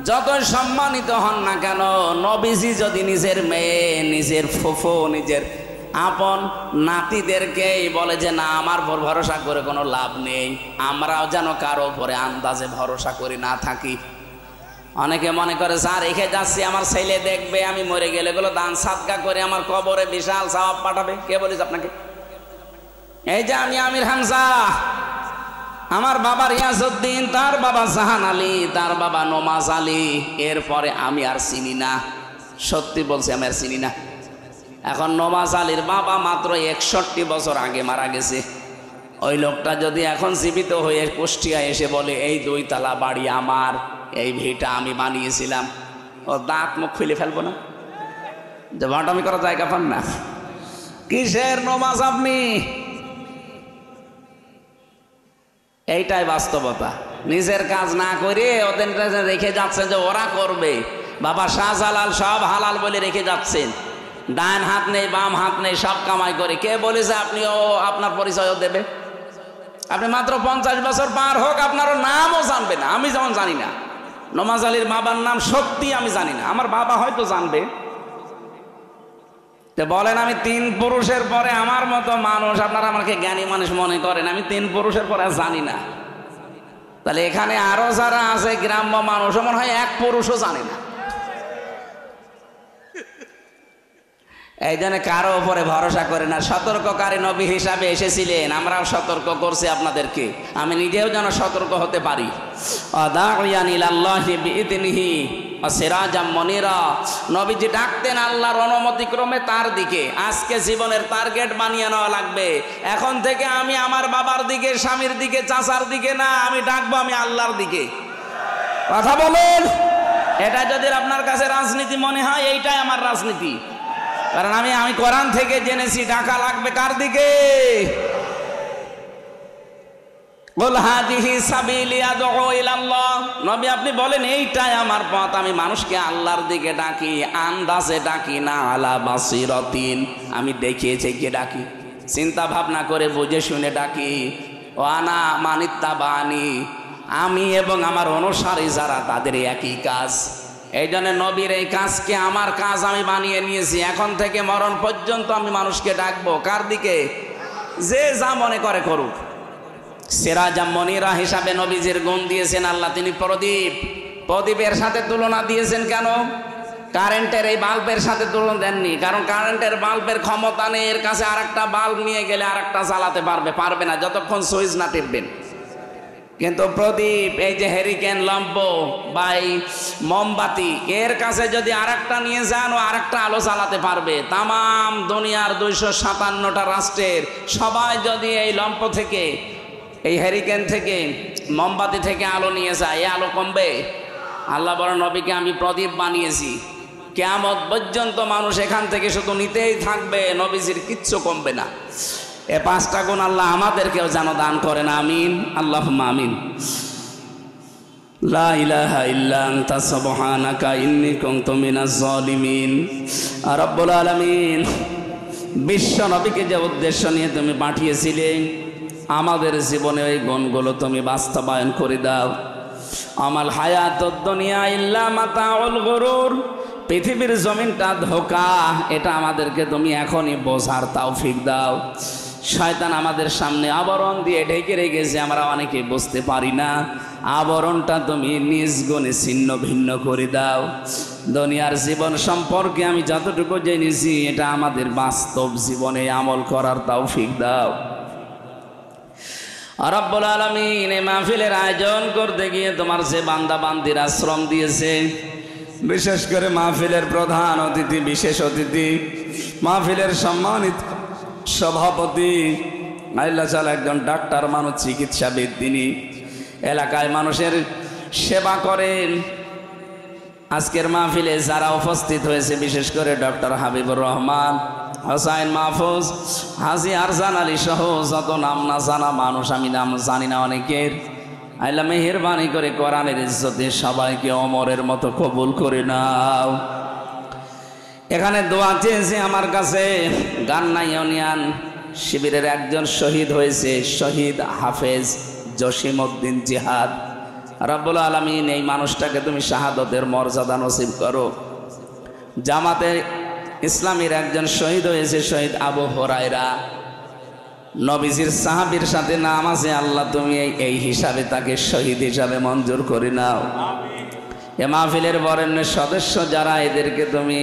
যতই সম্মানিত হন না কেন, নবীজি যদি নিজের মেয়ে, নিজের ফুফু, নিজের আপন নাতিদেরকেই বলে যে না, আমার উপর ভরসা করে কোনো লাভ নেই, আমরাও যেন কারো উপরে আন্দাজে ভরসা করি না থাকি। অনেকে মনে করে, স্যার রেখে যাচ্ছি, আমার ছেলে দেখবে, আমি মরে গেলে এগুলো দান সাদকা করে আমার কবরে বিশাল সওয়াব পাঠাবে। কে বলিস আপনাকে? এই যে আমি আমির হামজা, আমার বাবা রিয়াজউদ্দিন, তার বাবা জাহান আলী, তার বাবা নমাজ আলী, এরপরে আমি আর চিনি না। সত্যি বলছি, আমি আর চিনি না। এখন নমাজ আলীর বাবা মাত্র 61 বছর আগে মারা গেছে। ওই লোকটা যদি এখন জীবিত হয়ে কুষ্টিয়ায় এসে বলে, এই 2 তলা বাড়ি আমার, এই ভিটা আমি বানিয়েছিলাম, ও দাঁত মুখ খুলে ফেলবো না? যে ভাটামি করা জায়গা পান না। কিসের নমাজ আপনি? এইটাই বাস্তবতা। নিজের কাজ না করে ওদের রেখে যাচ্ছেন যে ওরা করবে। বাবা শাহজালাল সব হালাল বলে রেখে যাচ্ছেন, ডান হাত নেই, বাম হাত নেই, সব কামাই করে। কে বলেছে আপনিও আপনার পরিচয়ও দেবে? আপনি মাত্র 50 বছর পার হোক, আপনারও নামও জানবে না। আমি যেমন জানি না নমাজ আলীর বাবার নাম, সত্যি আমি জানি না। আমার বাবা হয়তো জানবে, তো বলেন আমি 3 পুরুষের পরে আমার মতো মানুষ, আপনারা আমাকে জ্ঞানী মানুষ মনে করেন, আমি 3 পুরুষের পরে জানি না। তাহলে এখানে আরো যারা আছে গ্রাম্য মানুষ মনে হয় 1 পুরুষও জানে না। এই জন্য কারো উপরে ভরসা করে না। সতর্ককারী নবী হিসাবে এসেছিলেন, আমরাও সতর্ক করছি আপনাদেরকে, আমি নিজেও যেন সতর্ক হতে পারি। দাইয়ান ইলাল্লাহি বিইذনিহি ওয়া সিরাজাম মুনিরা, নবীজি ডাকতেন আল্লাহর অনুমতি ক্রমে তার দিকে। আজকে জীবনের টার্গেট বানিয়ে নেওয়া লাগবে, এখন থেকে আমি আমার বাবার দিকে, স্বামীর দিকে, চাচার দিকে না, আমি ডাকবো আমি আল্লাহর দিকে। কথা বলুন, এটা যদি আপনার কাছে রাজনীতি মনে হয়, এইটাই আমার রাজনীতি। কারণ আমি কোরআন থেকে জেনেছি ডাকা লাগবে কার দিকে? কুল হাযিহি সাবিলি আদউ ইলাল্লাহ, নবী আপনি বলেন এইটাই আমার পথ, আমি মানুষকে আল্লাহর দিকে ডাকি, আন্দাজে ডাকি না, আলা বাসিরাতিন, আমি দেখিয়ে চেখে ডাকি, চিন্তা ভাবনা করে বুঝে শুনে ডাকি। ওয়া আনা মানিত্তাবানি, আমি এবং আমার অনুসারী যারা তাদের একই কাজ। এই জন্য নবীর এই কাজকে আমার কাজ আমি বানিয়ে নিয়েছি। এখন থেকে মরণ পর্যন্ত আমি মানুষকে ডাকবো কার দিকে? যে যা মনে করে করুক। সিরাজাম মুনিরা হিসাবে নবীজির গুণ দিয়েছেন আল্লাহ, তিনি প্রদীপ। প্রদীপের সাথে তুলনা দিয়েছেন কেন? কারেন্টের এই বাল্বের সাথে তুলনা দেননি, কারণ কারেন্টের বাল্বের ক্ষমতা নেই, এর কাছে আরেকটা বাল্ব নিয়ে গেলে আরেকটা চালাতে পারবে না যতক্ষণ সুইচ না টিপবেন। কিন্তু প্রদীপ, এই যে হ্যারিকেন লম্প বা মোমবাতি, এর কাছে যদি আরেকটা নিয়ে যান ও আরেকটা আলো চালাতে পারবে। তামাম দুনিয়ার 257টা রাষ্ট্রের সবাই যদি এই লম্প থেকে, এই হ্যারিকেন থেকে, মোমবাতি থেকে আলো নিয়ে যায়, এই আলো কমবে? আল্লাহ বলেন নবীকে আমি প্রদীপ বানিয়েছি, কিয়ামত পর্যন্ত মানুষ এখান থেকে শুধু নিতেই থাকবে, নবীজির কিচ্ছু কমবে না। এ 5টা গুণ আল্লাহ আমাদেরকেও যেন দান করেন, আমিন, আল্লাহুম্মা আমিন। লা ইলাহা ইল্লা আনতা সুবহানাকা ইন্নী কুনতু মিনাজ জালিমিন। রব্বুল আলামিন, বিশ্ব নবীকে যে উদ্দেশ্য নিয়ে তুমি পাঠিয়েছিলে, আমাদের জীবনে ওই গুণগুলো তুমি বাস্তবায়ন করে দাও। আমাল হায়াতুদ দুনিয়া ইল্লা মাতাউল গুরুর, পৃথিবীর জমিনটা ধোঁকা, এটা আমাদেরকে তুমি এখনই বোঝার তৌফিক দাও। শয়তান আমাদের সামনে আবরণ দিয়ে ঢেকে রেখেছে, আমরা অনেকে বুঝতে পারি না। আবরণটা তুমি নিজ গুণে ছিন্ন ভিন্ন করে দাও। দুনিয়ার জীবন সম্পর্কে আমি যতটুকু জেনেছি, এটা আমাদের বাস্তব জীবনে আমল করার তৌফিক দাও। রব্বুল আলামিন, এই মাহফিলের আয়োজন করতে গিয়ে তোমার যে বান্দা বান্দিরা শ্রম দিয়েছে, বিশেষ করে মাহফিলের প্রধান অতিথি, বিশেষ অতিথি, মাহফিলের সম্মানিত সভাপতি, আল্লাহ চাল একজন ডাক্তার মানুষ, চিকিৎসাবিদ, তিনি এলাকায় মানুষের সেবা করেন। আজকের মাহফিলে যারা উপস্থিত হয়েছে, বিশেষ করে ডক্টর হাবিবুর রহমান, হোসাইন মাহফুজ, হাজি আরজান আলী সহ যত নাম না জানা মানুষ, আমি নাম জানি না অনেকের, আল্লাহ মেহেরবানি করে কোরআনের ইজ্জতে সবাইকে ওমরের মতো কবুল করে নাও। এখানে দোয়া চেয়েছে আমার কাছে, গান্না ইউনিয়ন শিবিরের একজন শহীদ হয়েছে, শহীদ হাফেজ জসিমউদ্দিন জিহাদ। রব্বুল আলামিন, এই মানুষটাকে তুমি শাহাদতের মর্যাদা নসিব করো। জামাতে ইসলামীর একজন শহীদ হয়েছে, শহীদ আবু হুরায়রা, নবীজির সাহাবীর সাথে নাম আছে, আল্লাহ তুমি এই হিসাবে তাকে শহীদ হিসাবে মঞ্জুর করে নাও। এ মাহফিলের বরেণ্য সদস্য যারা, এদেরকে তুমি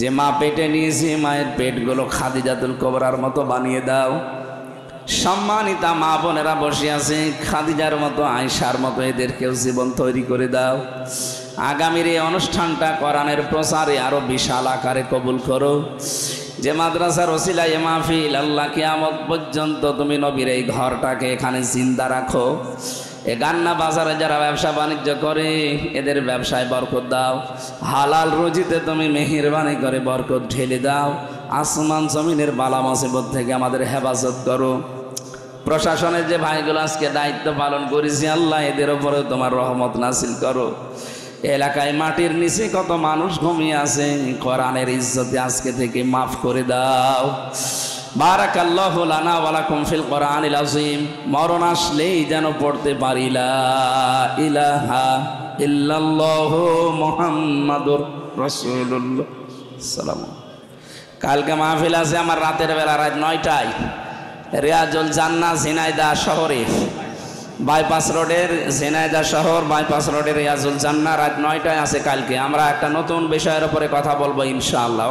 যে মা পেটে নিয়েছি, মায়ের পেটগুলো খাদিজাতুল কুবরার মতো বানিয়ে দাও। সম্মানিতা মা বোনেরা বসে আছে, খাদিজার মতো, আয়েশার মতো, এদেরকেও জীবন তৈরি করে দাও। আগামীর এই অনুষ্ঠানটা কোরআনের প্রচারে আরো বিশাল আকারে কবুল করো। যে মাদ্রাসার ওসিলায় মাহফিল, আল্লাহ কিয়ামত পর্যন্ত তুমি নবীর এই ঘরটাকে এখানে জিন্দা রাখো। এ গান্না বাজারে যারা ব্যবসা বাণিজ্য করে, এদের ব্যবসায় বরকত দাও। হালাল রুজিতে তুমি মেহেরবানি করে বরকত ঢেলে দাও। আসমান জমিনের বালা মুসিবত থেকে আমাদের হেফাজত করো। প্রশাসনের যে ভাইগুলো আজকে দায়িত্ব পালন করেছি, আল্লাহ এদের উপরে তোমার রহমত নাসিল করো। এলাকায় মাটির নিচে কত মানুষ ঘুমিয়ে আছে, কোরআনের ইজ্জতে আজকে থেকে মাফ করে দাও। বারাকাল্লাহু লানা ওয়া লাকুম ফিল কোরআনিল আযীম। মরণ আসলেই যেন পড়তে পারি লা ইলাহা ইল্লাল্লাহু মুহাম্মাদুর রাসূলুল্লাহ। সালাম। কালকে মাহফিল আছে আমার রাতের বেলা, রাত 9টায় রিয়াজুল জান্নাহ ঝিনাইদহ শহরে, বাইপাস রোডের ঝিনাইদহ শহর বাইপাস রোডের রিয়াজুল জান্নাহ রাত 9টায় আছে কালকে। আমরা একটা নতুন বিষয়ের উপরে কথা বলবো ইনশাআল্লাহ।